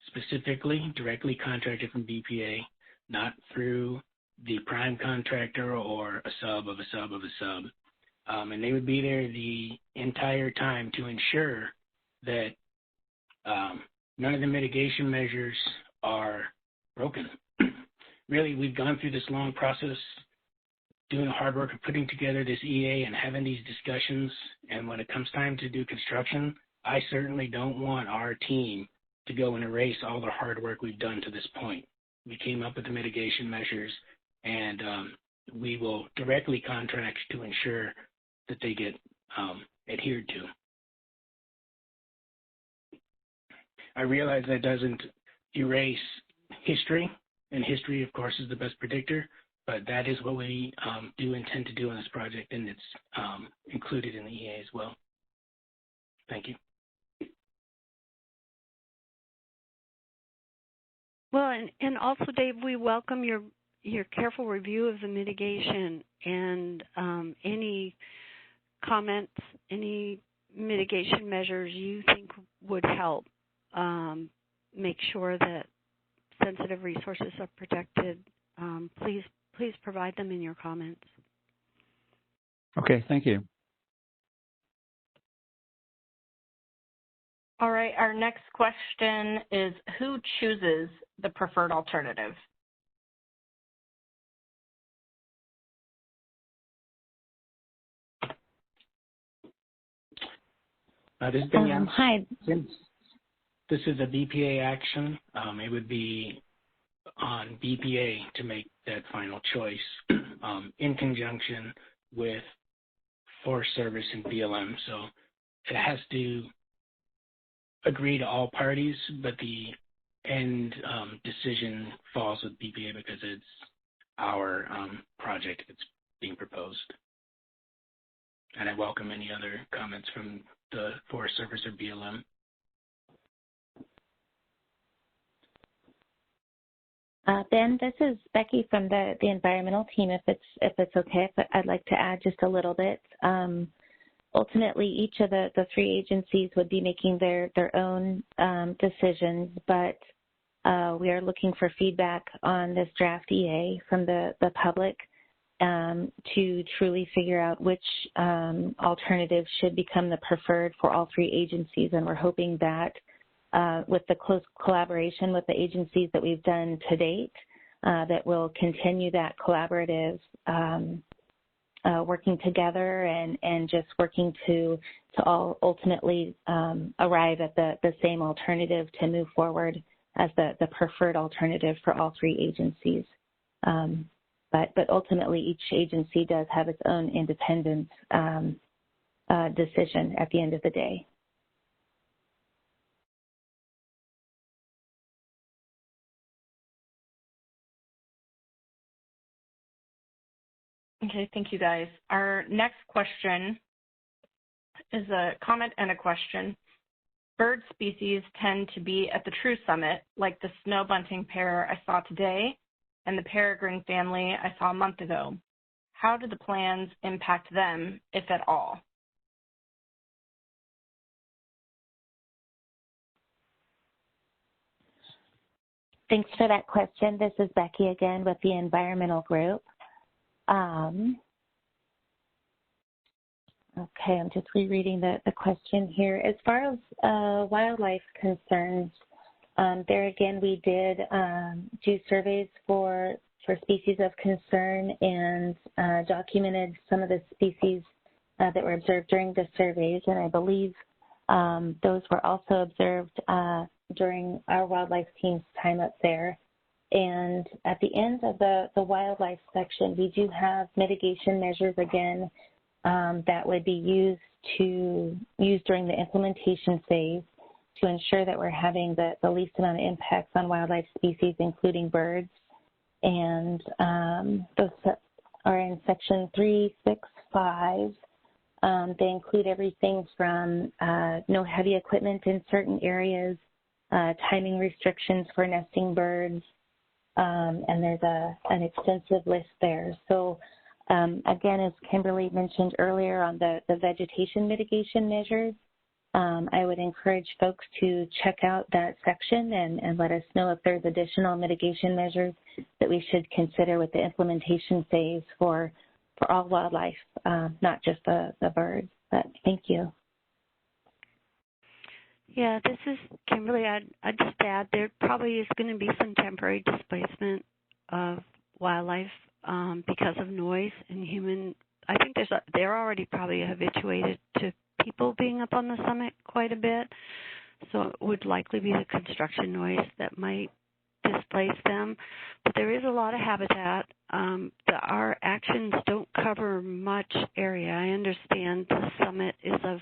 specifically, directly contracted from BPA, not through the prime contractor or a sub of a sub of a sub. And they would be there the entire time to ensure that none of the mitigation measures are broken. Really, we've gone through this long process doing the hard work of putting together this EA and having these discussions, and when it comes time to do construction, I certainly don't want our team to go and erase all the hard work we've done to this point. We came up with the mitigation measures, and we will directly contract to ensure that they get adhered to. I realize that doesn't erase history, and history, of course, is the best predictor, but that is what we do intend to do on this project, and it's included in the EA as well. Thank you. Well, and also, Dave, we welcome your careful review of the mitigation and any comments, any mitigation measures you think would help make sure that sensitive resources are protected. Please provide them in your comments. Okay, thank you. All right, our next question is, who chooses the preferred alternative? This is hi. Since this is a BPA action, it would be on BPA to make that final choice in conjunction with Forest Service and BLM. So it has to agree to all parties, but the end decision falls with BPA because it's our project that's being proposed. And I welcome any other comments from the Forest Service or BLM. Ben, this is Becky from the environmental team. If it's okay, if I'd like to add just a little bit. Ultimately, each of the three agencies would be making their own decisions, but we are looking for feedback on this draft EA from the public to truly figure out which alternative should become the preferred for all three agencies. And we're hoping that with the close collaboration with the agencies that we've done to date, that we'll continue that collaborative working together and just working to all ultimately arrive at the same alternative to move forward as the preferred alternative for all three agencies. But ultimately, each agency does have its own independent decision at the end of the day. Okay, thank you guys. Our next question is a comment and a question. Bird species tend to be at the true summit, like the snow bunting pair I saw today and the peregrine family I saw a month ago. How do the plans impact them, if at all? Thanks for that question. This is Becky again with the environmental group. Okay, I'm just rereading the question here. As far as wildlife concerns, there again, we did do surveys for species of concern and documented some of the species that were observed during the surveys, and I believe those were also observed during our wildlife team's time up there. And at the end of the wildlife section, we do have mitigation measures again that would be used during the implementation phase to ensure that we're having the least amount of impacts on wildlife species, including birds. And those are in section 365. They include everything from no heavy equipment in certain areas, timing restrictions for nesting birds, and there's an extensive list there. So Again, as Kimberly mentioned earlier on the vegetation mitigation measures, I would encourage folks to check out that section and let us know if there's additional mitigation measures that we should consider with the implementation phase for all wildlife, not just the birds. But thank you. Yeah, this is Kimberly. I'd just add there probably is going to be some temporary displacement of wildlife because of noise and human. I think they're already probably habituated to people being up on the summit quite a bit, so it would likely be the construction noise that might displace them. But there is a lot of habitat. Our actions don't cover much area. I understand the summit is of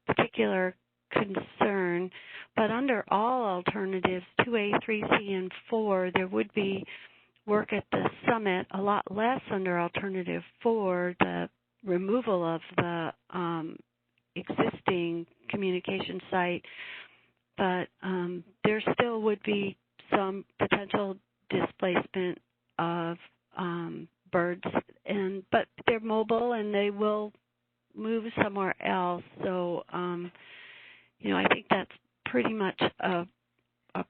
particular concern, but under all alternatives, 2A, 3C, and 4, there would be work at the summit, a lot less under alternative 4, the removal of the existing communication site, but there still would be some potential displacement of birds, but they're mobile and they will move somewhere else. So, I think that's pretty much a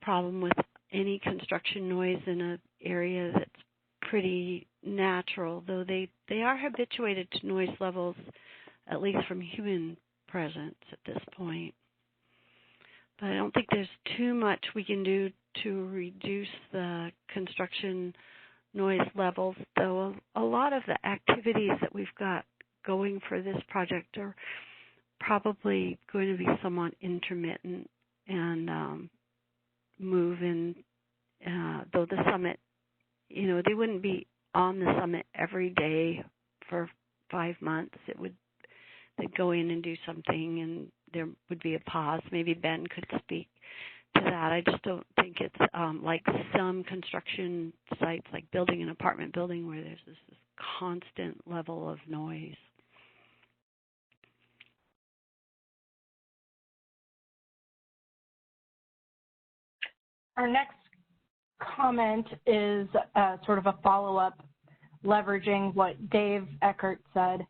problem with any construction noise in an area that's pretty natural, though they are habituated to noise levels, at least from human presence at this point. But I don't think there's too much we can do to reduce the construction noise levels, though a lot of the activities that we've got going for this project are probably going to be somewhat intermittent and move in, though the summit, they wouldn't be on the summit every day for 5 months. They'd go in and do something and there would be a pause. Maybe Ben could speak to that. I just don't think it's like some construction sites, like building an apartment building where there's this constant level of noise. Our next comment is sort of a follow-up, leveraging what Dave Eckert said.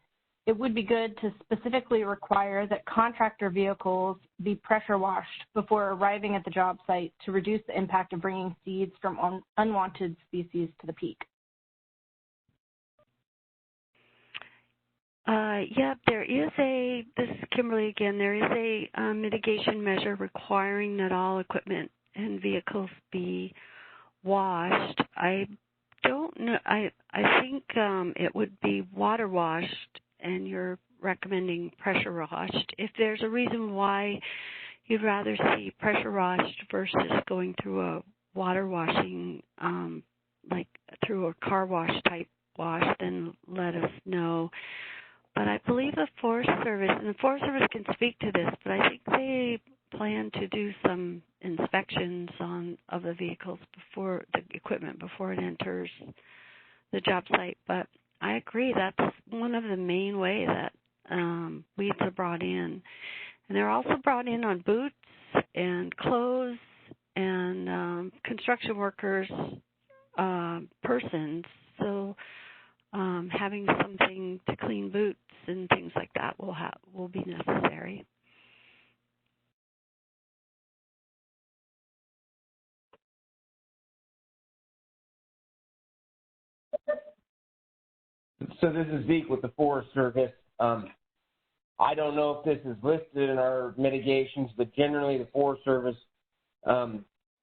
It would be good to specifically require that contractor vehicles be pressure washed before arriving at the job site to reduce the impact of bringing seeds from unwanted species to the peak. This is Kimberly again, there is a mitigation measure requiring that all equipment and vehicles be washed. I don't know, I think it would be water washed, and you're recommending pressure washed. If there's a reason why you'd rather see pressure washed versus going through a water washing, like through a car wash type wash, then let us know. But I believe the Forest Service, and the Forest Service can speak to this, but I think they plan to do some inspections of the vehicles before the equipment before it enters the job site. But I agree, that's one of the main ways that weeds are brought in. And they're also brought in on boots and clothes and construction workers, persons. So having something to clean boots and things like that will be necessary. So this is Zeke with the Forest Service. I don't know if this is listed in our mitigations, but generally the Forest Service,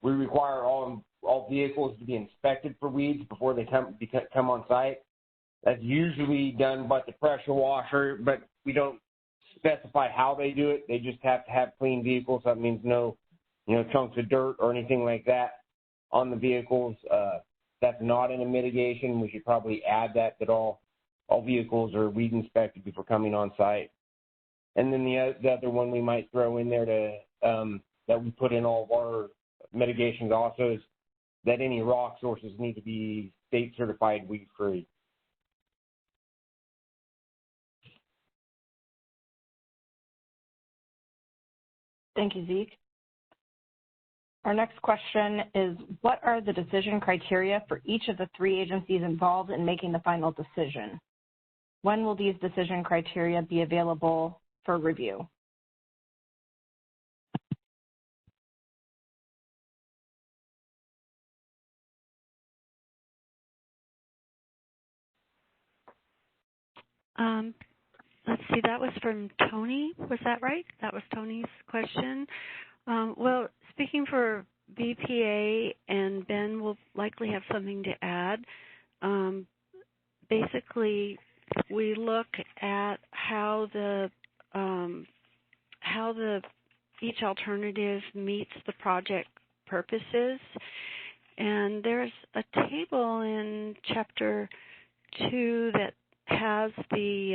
we require all vehicles to be inspected for weeds before they come on site. That's usually done by the pressure washer, but we don't specify how they do it. They just have to have clean vehicles. That means no, chunks of dirt or anything like that on the vehicles. That's not in a mitigation. We should probably add that all vehicles are weed inspected before coming on site. And then the other one we might throw in there that we put in all of our mitigations also is that any rock sources need to be state certified weed free. Thank you, Zeke. Our next question is, what are the decision criteria for each of the 3 agencies involved in making the final decision? when will these decision criteria be available for review? Let's see, that was from Tony. Was that right? That was Tony's question. Well, speaking for BPA, and Ben will likely have something to add, basically we look at how each alternative meets the project purposes. And there's a table in Chapter 2 that has the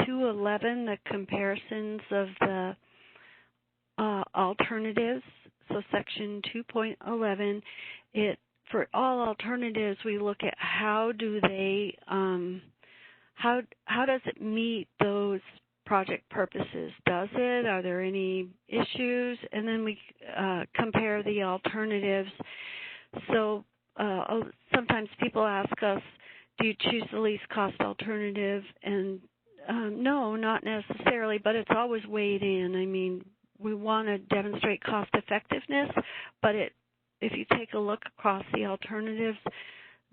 211, the comparisons of the alternatives. So Section 2.11, for all alternatives, we look at how do they, how does it meet those project purposes? Does it? Are there any issues? And then we compare the alternatives. So sometimes people ask us, do you choose the least cost alternative? And no, not necessarily, but it's always weighed in. I mean, we want to demonstrate cost effectiveness, but if you take a look across the alternatives,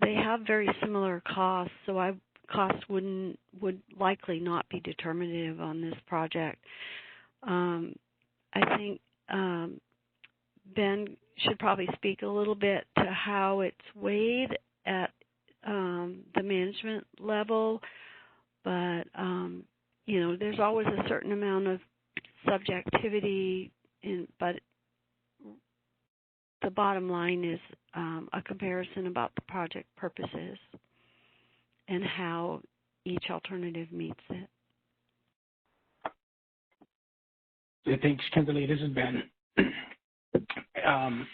they have very similar costs, so cost would likely not be determinative on this project. I think Ben should probably speak a little bit to how it's weighed at the management level, but you know, there's always a certain amount of subjectivity, but the bottom line is a comparison about the project purposes and how each alternative meets it. Thanks, Kimberly. This is Ben.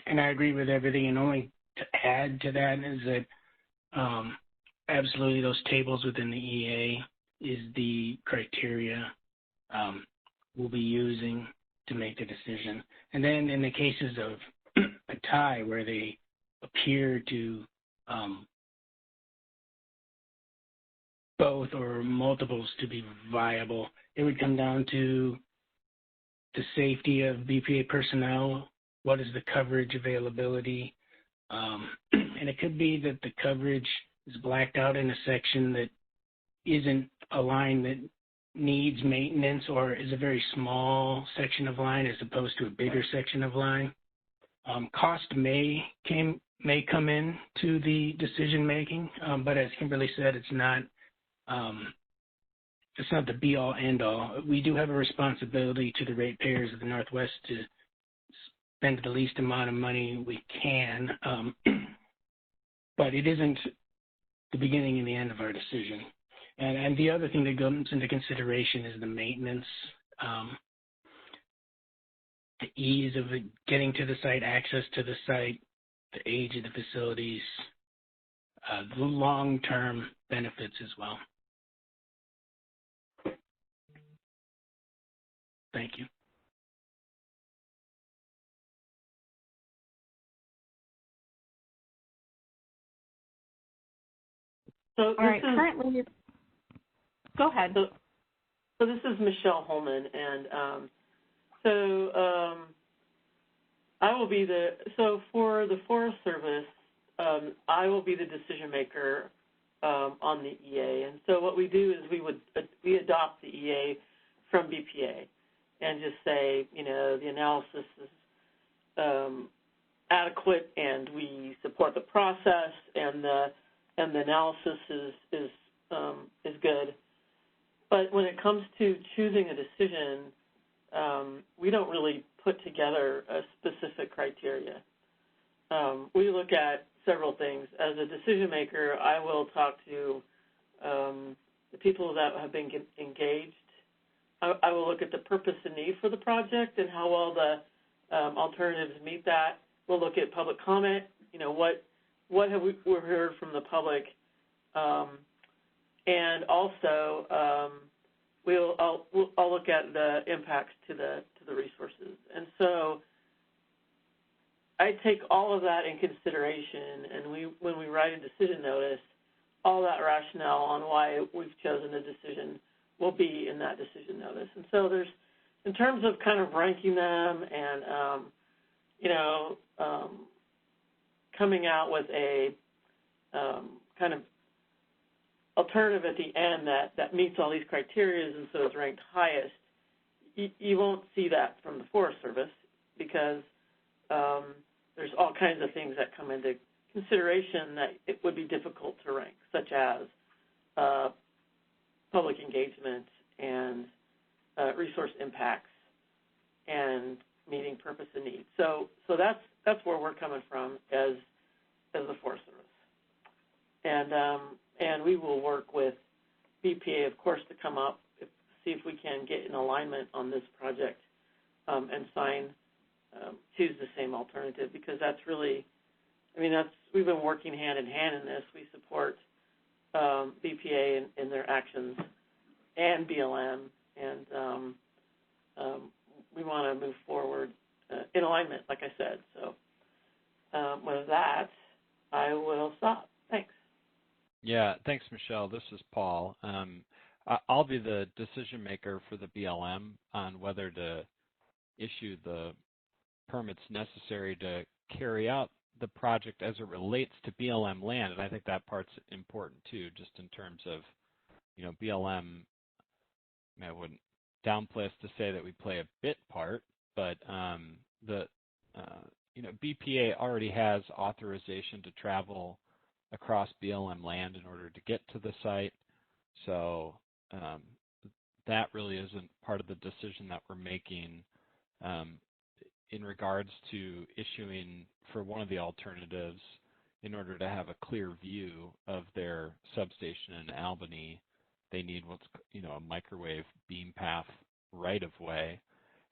And I agree with everything, and only to add to that is that absolutely those tables within the EA is the criteria we'll be using to make the decision. And then in the cases of a tie where they appear to both or multiples to be viable, it would come down to the safety of BPA personnel, what is the coverage availability, and it could be that the coverage is blacked out in a section that isn't a line that needs maintenance or is a very small section of line as opposed to a bigger section of line. Cost may come in to the decision making, but as Kimberly said, it's not the be-all, end-all. We do have a responsibility to the ratepayers of the Northwest to spend the least amount of money we can, but it isn't the beginning and the end of our decision. And the other thing that comes into consideration is the maintenance, the ease of getting to the site, access to the site, the age of the facilities, the long-term benefits as well. Thank you. So all right, currently, go ahead. So this is Michelle Holman, and I will be for the Forest Service, I will be the decision maker on the EA. And so what we do is we adopt the EA from BPA and just say, you know, the analysis is adequate and we support the process and the analysis is good. But when it comes to choosing a decision, we don't really put together a specific criteria. We look at several things. As a decision maker, I will talk to the people that have been engaged. I will look at the purpose and need for the project and how well the alternatives meet that. We'll look at public comment. You know, what have we heard from the public, and also I'll look at the impacts to the resources. And so I take all of that in consideration, and when we write a decision notice, all that rationale on why we've chosen a decision will be in that decision notice. And so there's, in terms of kind of ranking them and, coming out with a kind of alternative at the end that meets all these criteria and so is ranked highest, you won't see that from the Forest Service because there's all kinds of things that come into consideration that it would be difficult to rank, such as public engagement and resource impacts and meeting purpose and need. So that's where we're coming from as the Forest Service. And we will work with BPA, of course, to come up, see if we can get in alignment on this project and choose the same alternative, because that's really, we've been working hand in hand in this. We support BPA in their actions and BLM, and we want to move forward in alignment, like I said. So with that, I will stop. Thanks. Yeah, thanks, Michelle. This is Paul. I'll be the decision maker for the BLM on whether to issue the permits necessary to carry out the project as it relates to BLM land, and I think that part's important too, just in terms of, BLM. I wouldn't downplay us to say that we play a bit part, but BPA already has authorization to travel across BLM land in order to get to the site, so that really isn't part of the decision that we're making in regards to issuing for one of the alternatives. In order to have a clear view of their substation in Albany, they need what's a microwave beam path right of way.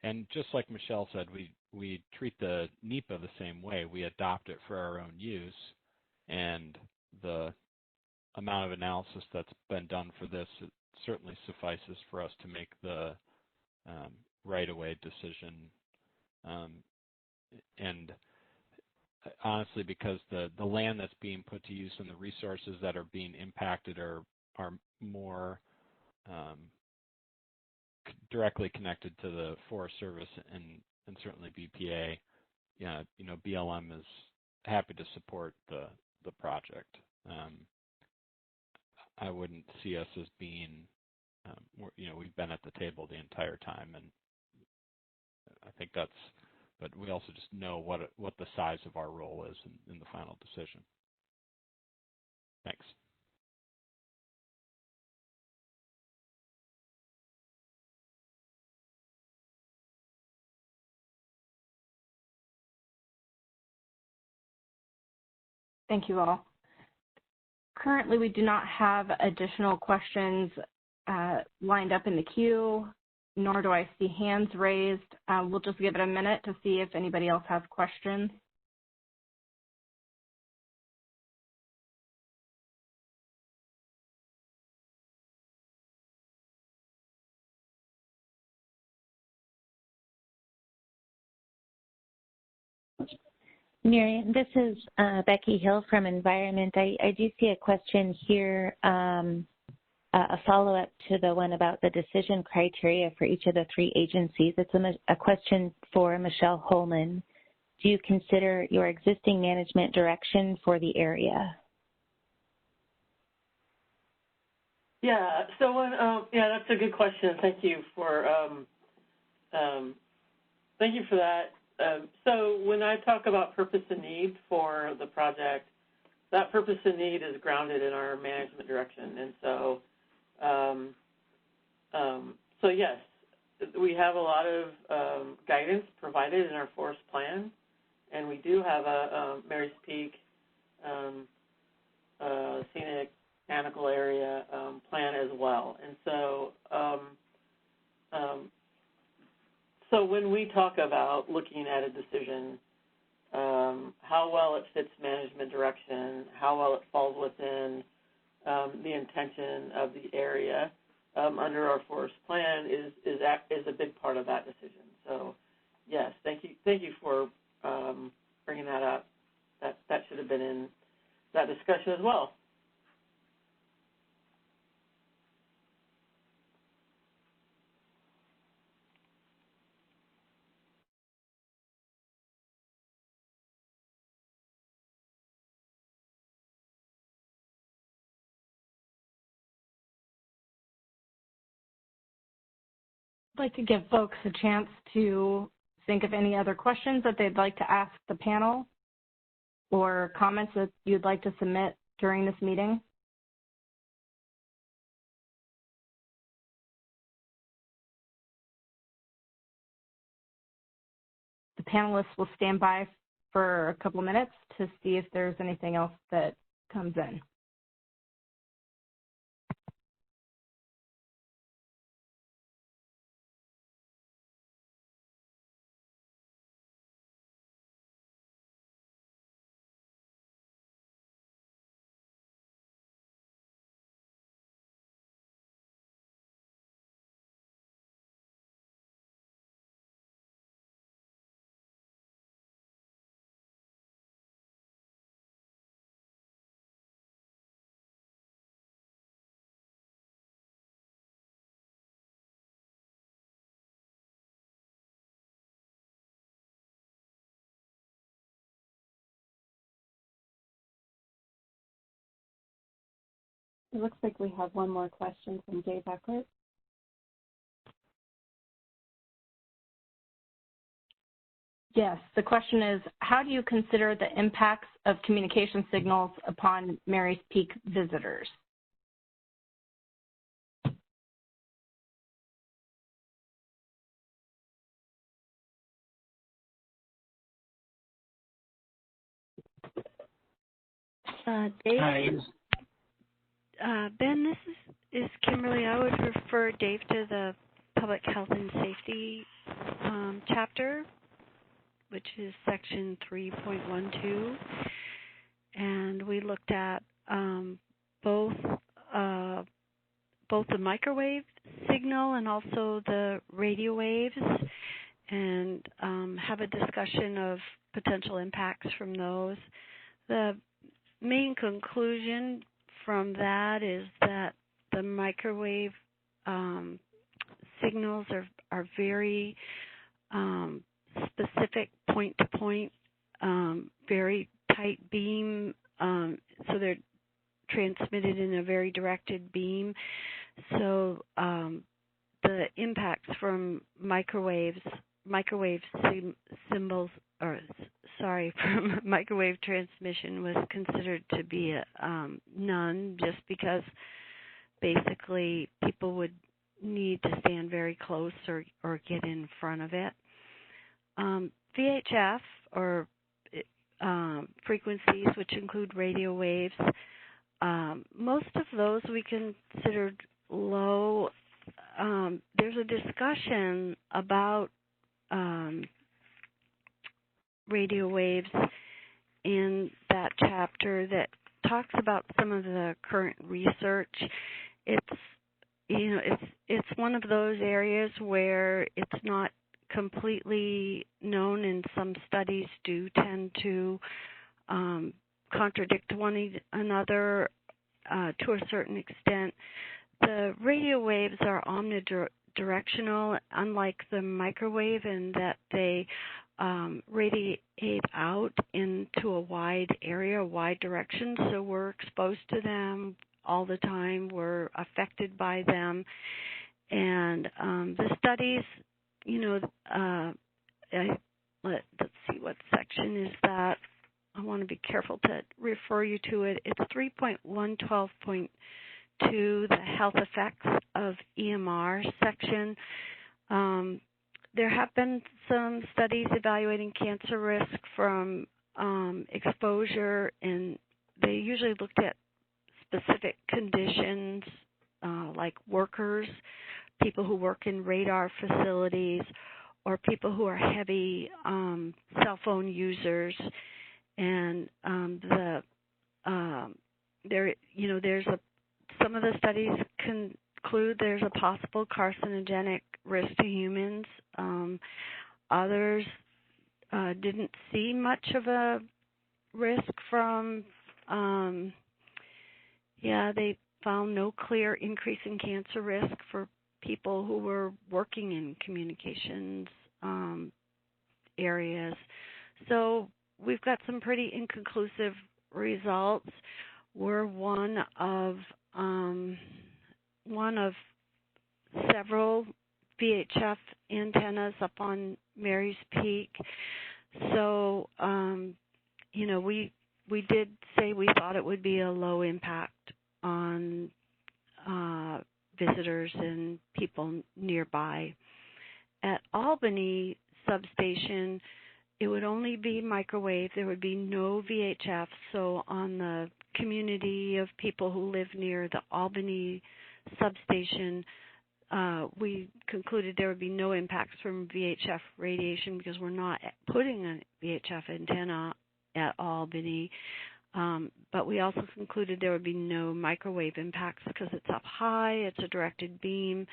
And just like Michelle said, we treat the NEPA the same way. We adopt it for our own use, and the amount of analysis that's been done for this, it certainly suffices for us to make the right-of-way decision. And honestly, because the land that's being put to use and the resources that are being impacted are more directly connected to the Forest Service and certainly BPA, BLM is happy to support the project. I wouldn't see us as being, we've been at the table the entire time, and I think that's, but we also just know what the size of our role is in the final decision. Thanks. Thank you all. Currently, we do not have additional questions lined up in the queue, nor do I see hands raised. We'll just give it a minute to see if anybody else has questions. Miriam, this is Becky Hill from Environment. I do see a question here, a follow-up to the one about the decision criteria for each of the three agencies. It's a question for Michelle Holman. Do you consider your existing management direction for the area? Yeah, so that's a good question. Thank you for that. So when I talk about purpose and need for the project, that purpose and need is grounded in our management direction. And so, yes, we have a lot of guidance provided in our forest plan, and we do have a Marys Peak scenic botanical area plan as well. And so, so when we talk about looking at a decision, how well it fits management direction, how well it falls within the intention of the area under our forest plan is a big part of that decision. So, yes, thank you for bringing that up. That should have been in that discussion as well. I'd like to give folks a chance to think of any other questions that they'd like to ask the panel or comments that you'd like to submit during this meeting. The panelists will stand by for a couple of minutes to see if there's anything else that comes in. It looks like we have one more question from Dave Eckert. Yes, the question is, how do you consider the impacts of communication signals upon Mary's Peak visitors? Dave? Hi. Ben, this is Kimberly. I would refer Dave to the Public Health and Safety chapter, which is section 3.12. And we looked at both the microwave signal and also the radio waves, and have a discussion of potential impacts from those. The main conclusion from that is that the microwave signals are very specific, point-to-point, very tight beam, so they're transmitted in a very directed beam. So the impacts from microwave transmission was considered to be none, just because basically people would need to stand very close or get in front of it. VHF, or frequencies, which include radio waves, most of those we considered low. There's a discussion about radio waves in that chapter that talks about some of the current research. It's one of those areas where it's not completely known, and some studies do tend to contradict one another to a certain extent. The radio waves are omnidirectional, unlike the microwave, in that they radiate out into a wide area, a wide direction, so we're exposed to them all the time. We're affected by them. And the studies, let's see, what section is that? I want to be careful to refer you to it. It's 3.112.2, the health effects of EMR section. There have been some studies evaluating cancer risk from exposure, and they usually looked at specific conditions like workers, people who work in radar facilities, or people who are heavy cell phone users. And some of the studies conclude there's a possible carcinogenic risk to humans. Others didn't see much of a risk from, they found no clear increase in cancer risk for people who were working in communications areas. So we've got some pretty inconclusive results. We're one of several VHF antennas up on Mary's Peak. So, you know, we did say we thought it would be a low impact on visitors and people nearby. At Albany substation, it would only be microwave. There would be no VHF. So on the community of people who live near the Albany substation, we concluded there would be no impacts from VHF radiation because we're not putting a VHF antenna at Albany. But we also concluded there would be no microwave impacts because it's up high, it's a directed beam,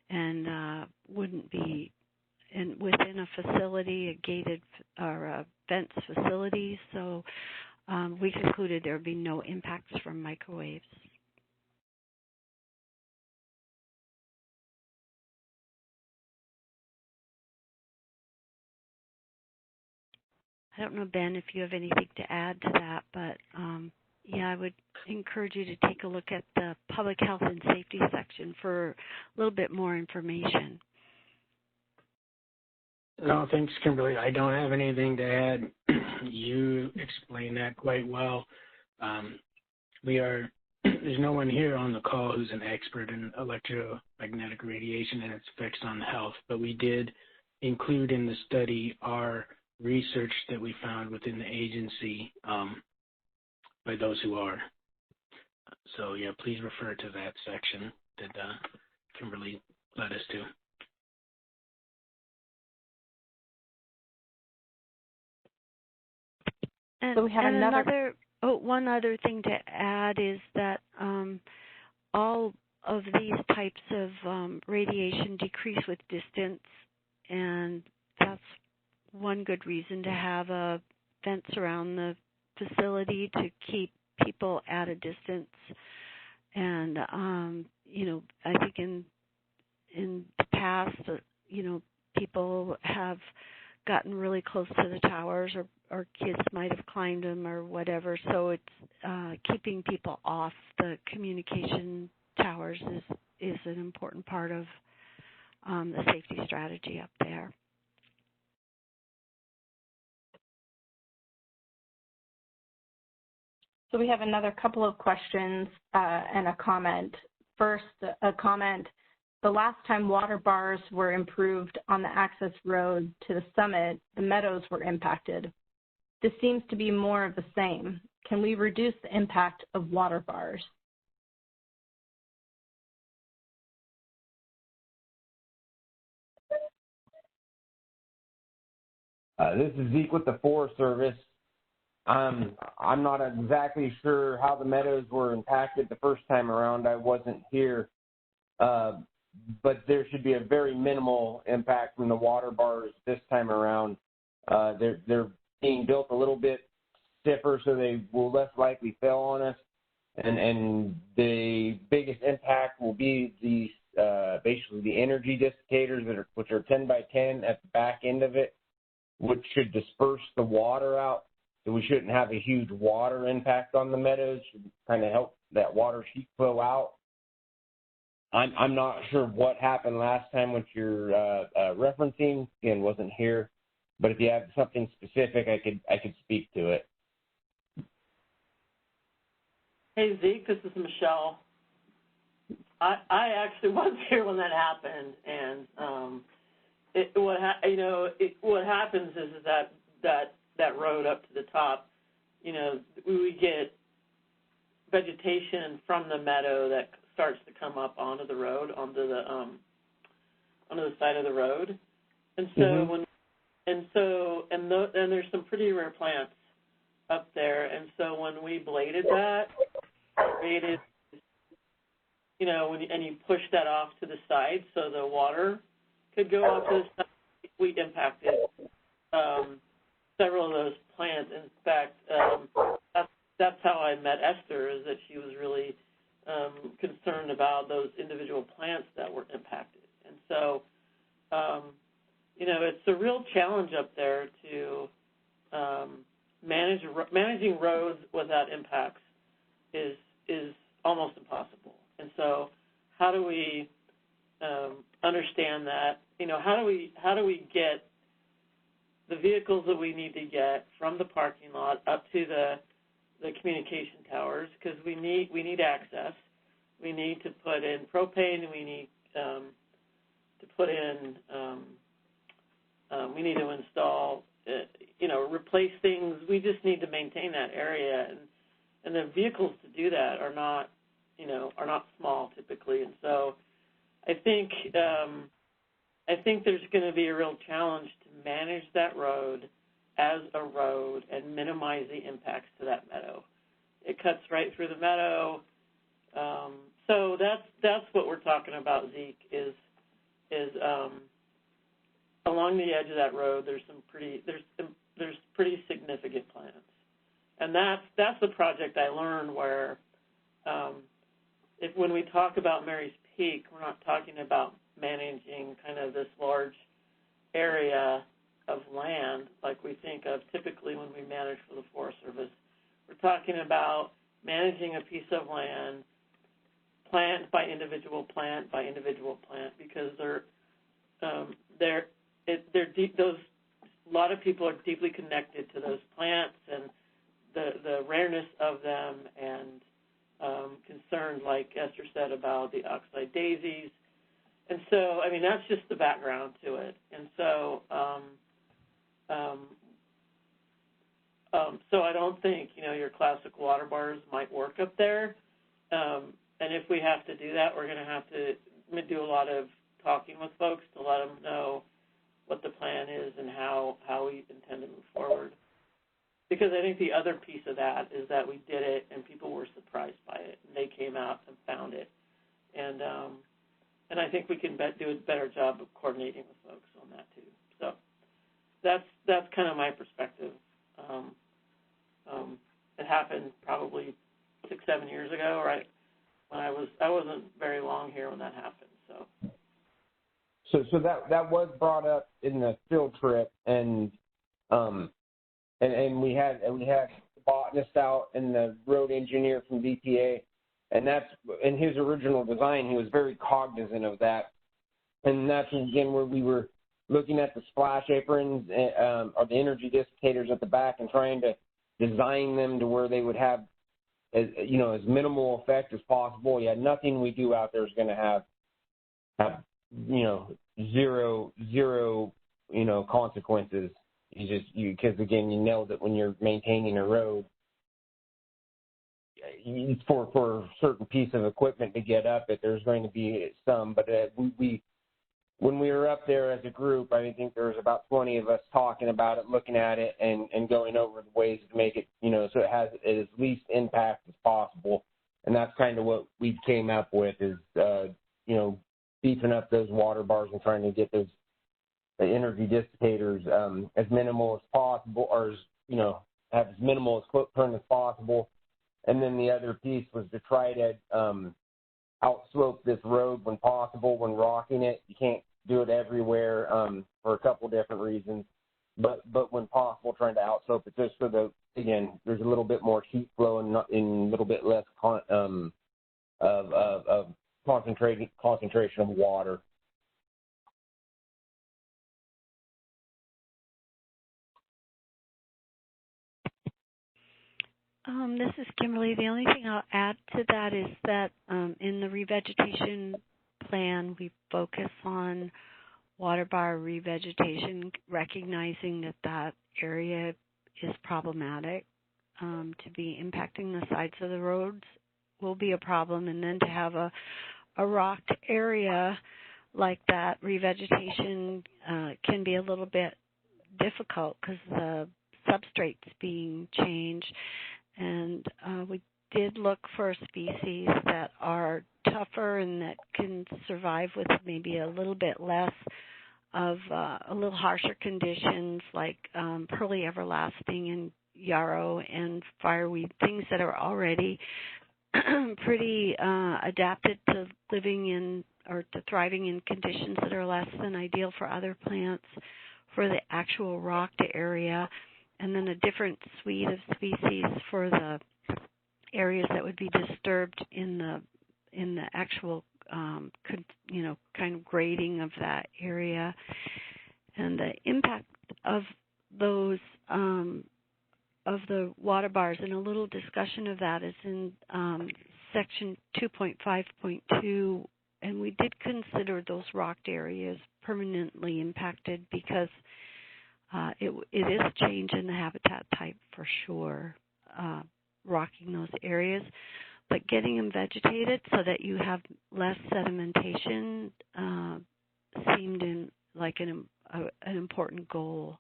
and wouldn't be within a facility, a gated or a vents facility. So we concluded there would be no impacts from microwaves. I don't know, Ben, if you have anything to add to that, but yeah, I would encourage you to take a look at the public health and safety section for a little bit more information. No, thanks, Kimberly. I don't have anything to add. You explained that quite well. There's no one here on the call who's an expert in electromagnetic radiation and its effects on health, but we did include in the study our research that we found within the agency by those who are. So yeah, please refer to that section that Kimberly led us to. And, so we have one other thing to add is that all of these types of radiation decrease with distance, and that's one good reason to have a fence around the facility to keep people at a distance. And you know, I think in the past, you know, people have gotten really close to the towers, or kids might have climbed them or whatever. So it's keeping people off the communication towers is an important part of the safety strategy up there. So we have another couple of questions and a comment. First, a comment. The last time water bars were improved on the access road to the summit, the meadows were impacted. This seems to be more of the same. Can we reduce the impact of water bars? This is Zeke with the Forest Service. I'm not exactly sure how the meadows were impacted the first time around. I wasn't here. But there should be a very minimal impact from the water bars this time around. They're being built a little bit stiffer, so they will less likely fail on us. And the biggest impact will be these basically the energy dissipators which are 10 by 10 at the back end of it, which should disperse the water out. So we shouldn't have a huge water impact on the meadows. Should kind of help that water sheet flow out. I'm not sure what happened last time, which you're referencing. Again, wasn't here, but if you have something specific, I could speak to it. Hey Zeke, this is Michelle. I actually was here when that happened, and what happens is that road up to the top, you know, we get vegetation from the meadow that starts to come up onto the road, onto the side of the road, and so and there's some pretty rare plants up there, and so when we bladed that, you know, and you push that off to the side so the water could go off to the side, we impacted several of those plants. In fact, that's how I met Esther, is that she was really concerned about those individual plants that were impacted. And so, you know, it's a real challenge up there to managing roads without impacts is almost impossible. And so how do we understand that, how do we get the vehicles that we need to get from the parking lot up to the communication towers, because we need access. We need to put in propane, and we need to put in, we need to install, replace things. We just need to maintain that area, and the vehicles to do that are not small typically, and so I think there's going to be a real challenge to manage that road as a road and minimize the impacts to that meadow. It cuts right through the meadow. So that's what we're talking about, Zeke, is along the edge of that road there's pretty significant plants. And that's the project I learned where when we talk about Mary's Peak, we're not talking about managing kind of this large area of land like we think of typically when we manage for the Forest Service. We're talking about managing a piece of land plant by individual plant, because a lot of people are deeply connected to those plants and the rareness of them, and concerned, like Esther said, about the oxeye daisies. And so, that's just the background to it. And so, so I don't think, your classic water bars might work up there. And if we have to do that, we're going to have to do a lot of talking with folks to let them know what the plan is and how we intend to move forward. Because I think the other piece of that is that we did it and people were surprised by it. And they came out and found it. And I think we can do a better job of coordinating with folks on that too. So that's kind of my perspective. It happened probably 6-7 years ago, right? When I wasn't very long here when that happened. So that was brought up in the field trip, and we had the botanist out and the road engineer from BPA, and that's in his original design. He was very cognizant of that, and that's again where we were looking at the splash aprons or the energy dissipators at the back and trying to design them to where they would have as minimal effect as possible. Yeah, nothing we do out there is going to have zero consequences. Because again, you know that when you're maintaining a road, for a certain piece of equipment to get up it, there's going to be some. But when we were up there as a group, I think there was about 20 of us talking about it, looking at it, and going over the ways to make it, so it has as least impact as possible. And that's kind of what we came up with is, beefing up those water bars and trying to get those energy dissipators as minimal as possible, or have as minimal as footprint as possible. And then the other piece was to try to outslope this road when possible when rocking it. You can't do it everywhere for a couple different reasons, but when possible, trying to outslope it just so that, again, there's a little bit more heat flow and a little bit less of concentration of water. This is Kimberly. The only thing I'll add to that is that in the revegetation plan, we focus on water bar revegetation, recognizing that area is problematic. To be impacting the sides of the roads will be a problem, and then to have a rocked area like that, revegetation can be a little bit difficult because the substrate's being changed. And we did look for species that are tougher and that can survive with maybe a little bit less of a little harsher conditions, like pearly everlasting and yarrow and fireweed, things that are already pretty adapted to living in or to thriving in conditions that are less than ideal for other plants for the actual rocked area. And then a different suite of species for the areas that would be disturbed in the actual kind of grading of that area. And the impact of those, of the water bars, and a little discussion of that is in section 2.5.2, and we did consider those rocked areas permanently impacted because it is a change in the habitat type for sure, rocking those areas. But getting them vegetated so that you have less sedimentation seemed like an important goal.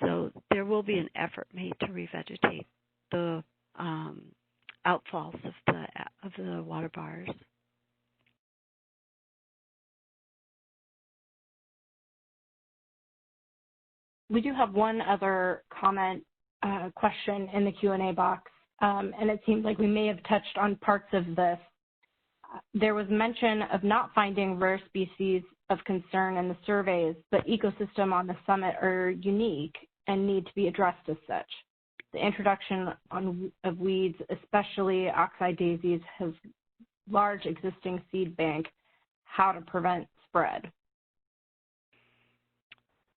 So there will be an effort made to revegetate the outfalls of the water bars. We do have one other comment question in the Q&A box, and it seems like we may have touched on parts of this. There was mention of not finding rare species of concern in the surveys, but ecosystem on the summit are unique and need to be addressed as such. The introduction of weeds, especially oxeye daisies, has large existing seed bank. How to prevent spread?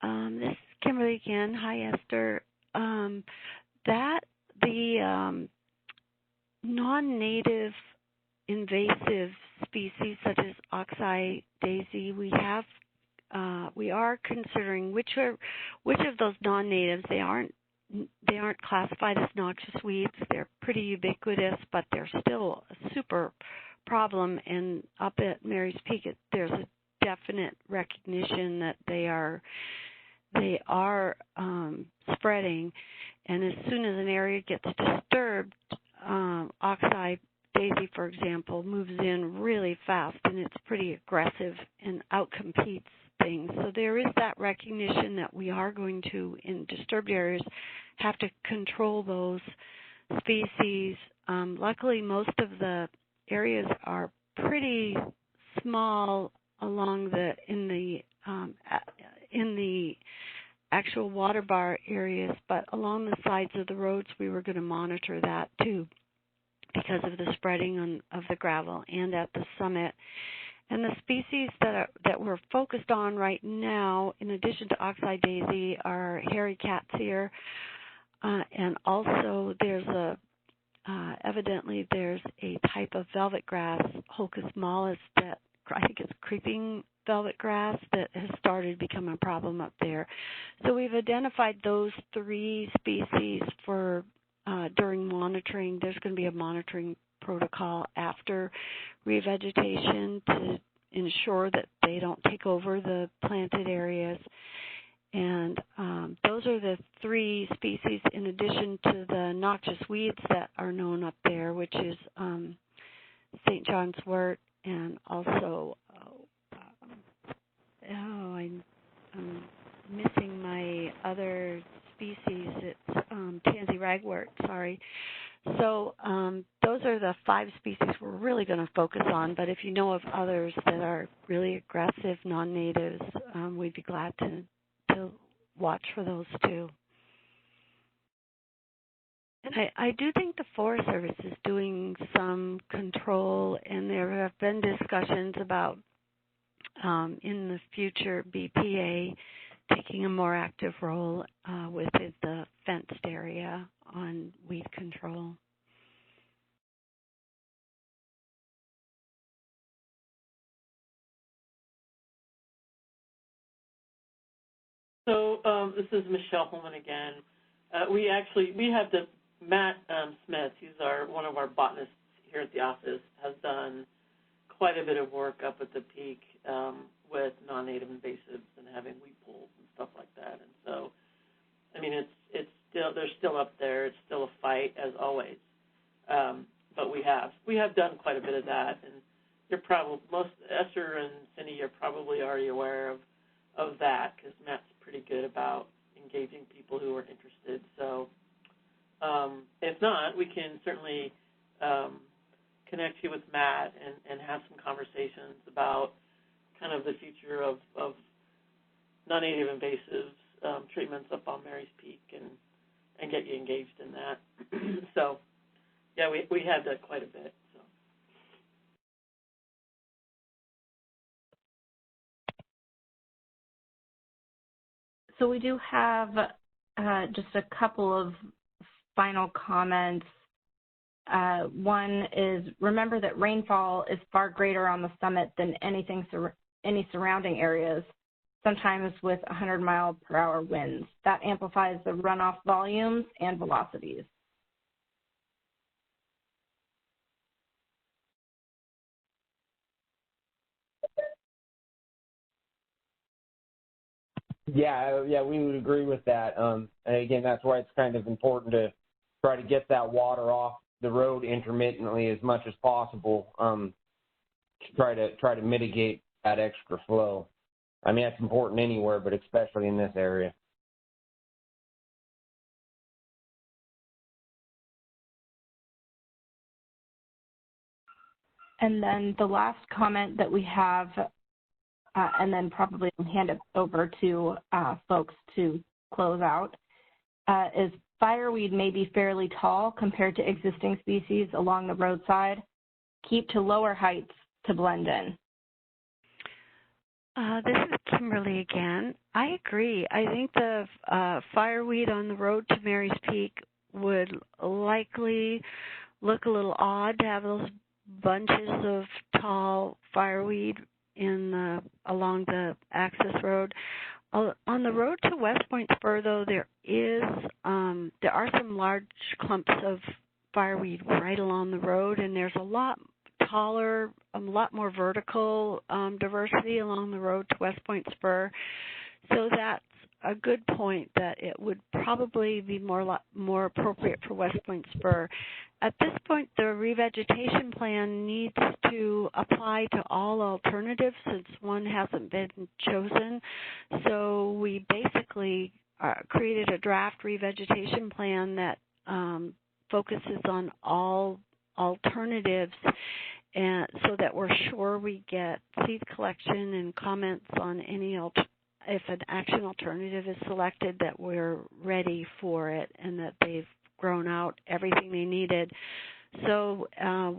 This is Kimberly again. Hi, Esther. The non-native invasive species such as oxeye daisy, we are considering which of those non-natives. They aren't classified as noxious weeds. They're pretty ubiquitous, but they're still a super problem. And up at Mary's Peak, there's a definite recognition that they are spreading. And as soon as an area gets disturbed, oxeye daisy, for example, moves in really fast, and it's pretty aggressive and outcompetes things. So there is that recognition that we are going to, in disturbed areas, have to control those species. Luckily, most of the areas are pretty small along in the actual water bar areas, but along the sides of the roads, we were going to monitor that too, because of the spreading of the gravel and at the summit. And the species that we're focused on right now, in addition to oxeye daisy, are hairy catseer, and also evidently there's a type of velvet grass, Holcus mollis, that I think it's creeping velvet grass, that has started becoming a problem up there. So we've identified those 3 species for during monitoring. There's going to be a monitoring protocol after revegetation to ensure that they don't take over the planted areas. And those are the 3 species in addition to the noxious weeds that are known up there, which is St. John's wort, and also, I'm missing my other species. It's tansy ragwort, sorry. So those are the 5 species we're really going to focus on, but if you know of others that are really aggressive non-natives, we'd be glad to watch for those too. And I do think the Forest Service is doing some control, and there have been discussions about in the future BPA taking a more active role within the fenced area on weed control. So this is Michelle Holman again. We have Matt Smith, who's one of our botanists here at the office, has done quite a bit of work up at the peak with non-native invasives and having weed pools and stuff like that. And so, I mean, they're still up there. It's still a fight as always. But we have done quite a bit of that, and Esther and Cindy, you're probably already aware of that, because Matt's pretty good about engaging people who are interested. So if not, we can certainly connect you with Matt and have some conversations about kind of the future of non-native invasives treatments up on Mary's Peak and get you engaged in that. So, yeah, we had that quite a bit. So we do have just a couple of final comments. One is, remember that rainfall is far greater on the summit than any surrounding areas, sometimes with 100-mile-per-hour winds. That amplifies the runoff volumes and velocities. Yeah, we would agree with that. And again, that's why it's kind of important to try to get that water off the road intermittently as much as possible, to try to mitigate that extra flow. I mean, that's important anywhere, but especially in this area. And then the last comment that we have, and then probably I'll hand it over to folks to close out, is fireweed may be fairly tall compared to existing species along the roadside. Keep to lower heights to blend in. This is Kimberly again. I agree. I think the fireweed on the road to Mary's Peak would likely look a little odd to have those bunches of tall fireweed along the access road. On the road to West Point Spur, though, there are some large clumps of fireweed right along the road, and there's a lot taller, a lot more vertical diversity along the road to West Point Spur. So that's a good point, that it would probably be more appropriate for West Point Spur. At this point, the revegetation plan needs to apply to all alternatives since one hasn't been chosen. So we basically created a draft revegetation plan that focuses on all alternatives, and so that we're sure we get seed collection and comments on any if an action alternative is selected, that we're ready for it and that they've grown out everything they needed. So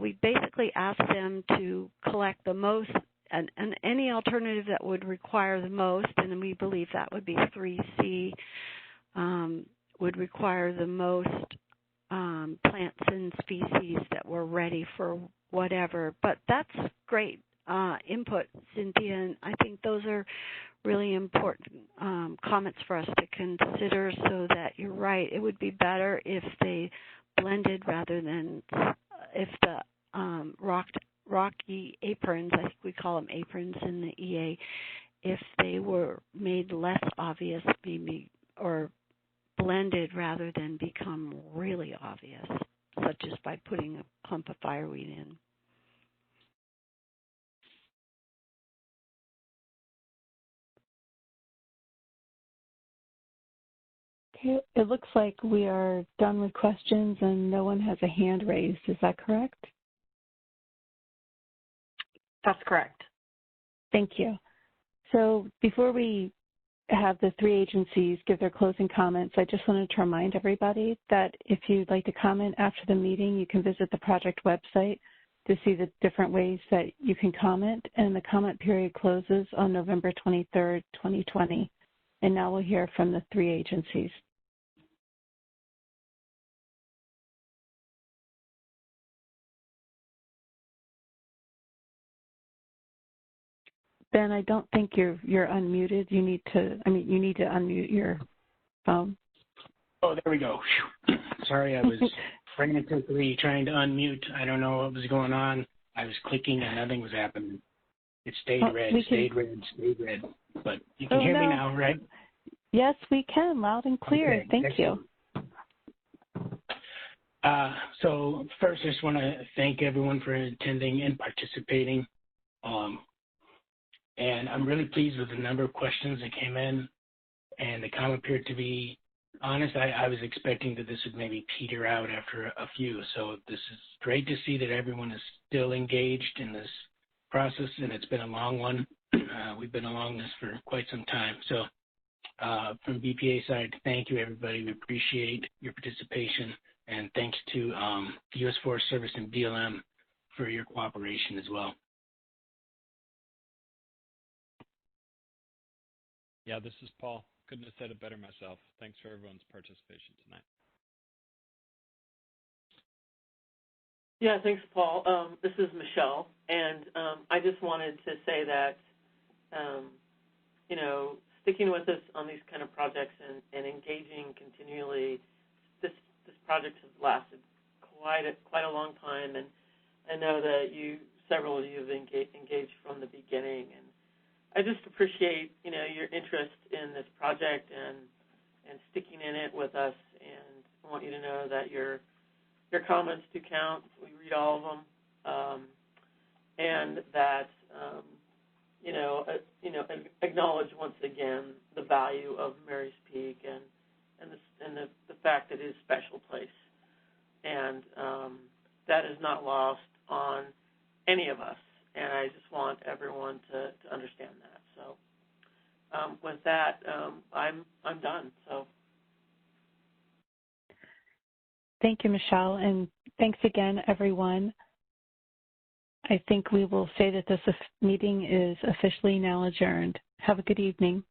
we basically asked them to collect the most, and any alternative that would require the most, and we believe that would be 3C, would require the most plants and species that were ready for whatever. But that's great input, Cynthia, and I think those are really important comments for us to consider, so that you're right, it would be better if they blended rather than if the rocky aprons, I think we call them aprons in the EA, if they were made less obvious, maybe, or blended rather than become really obvious, such as by putting a clump of fireweed in. Okay, it looks like we are done with questions and no one has a hand raised. Is that correct? That's correct. Thank you. So before we have the three agencies give their closing comments, I just wanted to remind everybody that if you'd like to comment after the meeting, you can visit the project website to see the different ways that you can comment, and the comment period closes on November 23rd, 2020. And now we'll hear from the three agencies. Ben, I don't think you're unmuted. You need to unmute your phone. Oh, there we go. Sorry, I was frantically trying to unmute. I don't know what was going on. I was clicking and nothing was happening. It stayed red. But you can hear me now, right? Yes, we can, loud and clear. Okay, thank you. So first, I just want to thank everyone for attending and participating. And I'm really pleased with the number of questions that came in and the comment period. To be honest, I was expecting that this would maybe peter out after a few. So this is great to see that everyone is still engaged in this process, and it's been a long one. We've been along this for quite some time. So from BPA side, thank you, everybody. We appreciate your participation, and thanks to the U.S. Forest Service and BLM for your cooperation as well. Yeah, this is Paul. Couldn't have said it better myself. Thanks for everyone's participation tonight. Yeah, thanks, Paul. This is Michelle, and I just wanted to say that, sticking with us on these kind of projects and engaging continually, this project has lasted quite a long time, and I know that several of you have engaged from the beginning, and I just appreciate, your interest in this project and sticking in it with us, and I want you to know that your comments do count. We read all of them, and that acknowledge once again the value of Mary's Peak and the fact that it is a special place, and that is not lost on any of us. And I just want everyone to understand that. So with that, I'm done. So. Thank you, Michelle, and thanks again, everyone. I think we will say that this meeting is officially now adjourned. Have a good evening.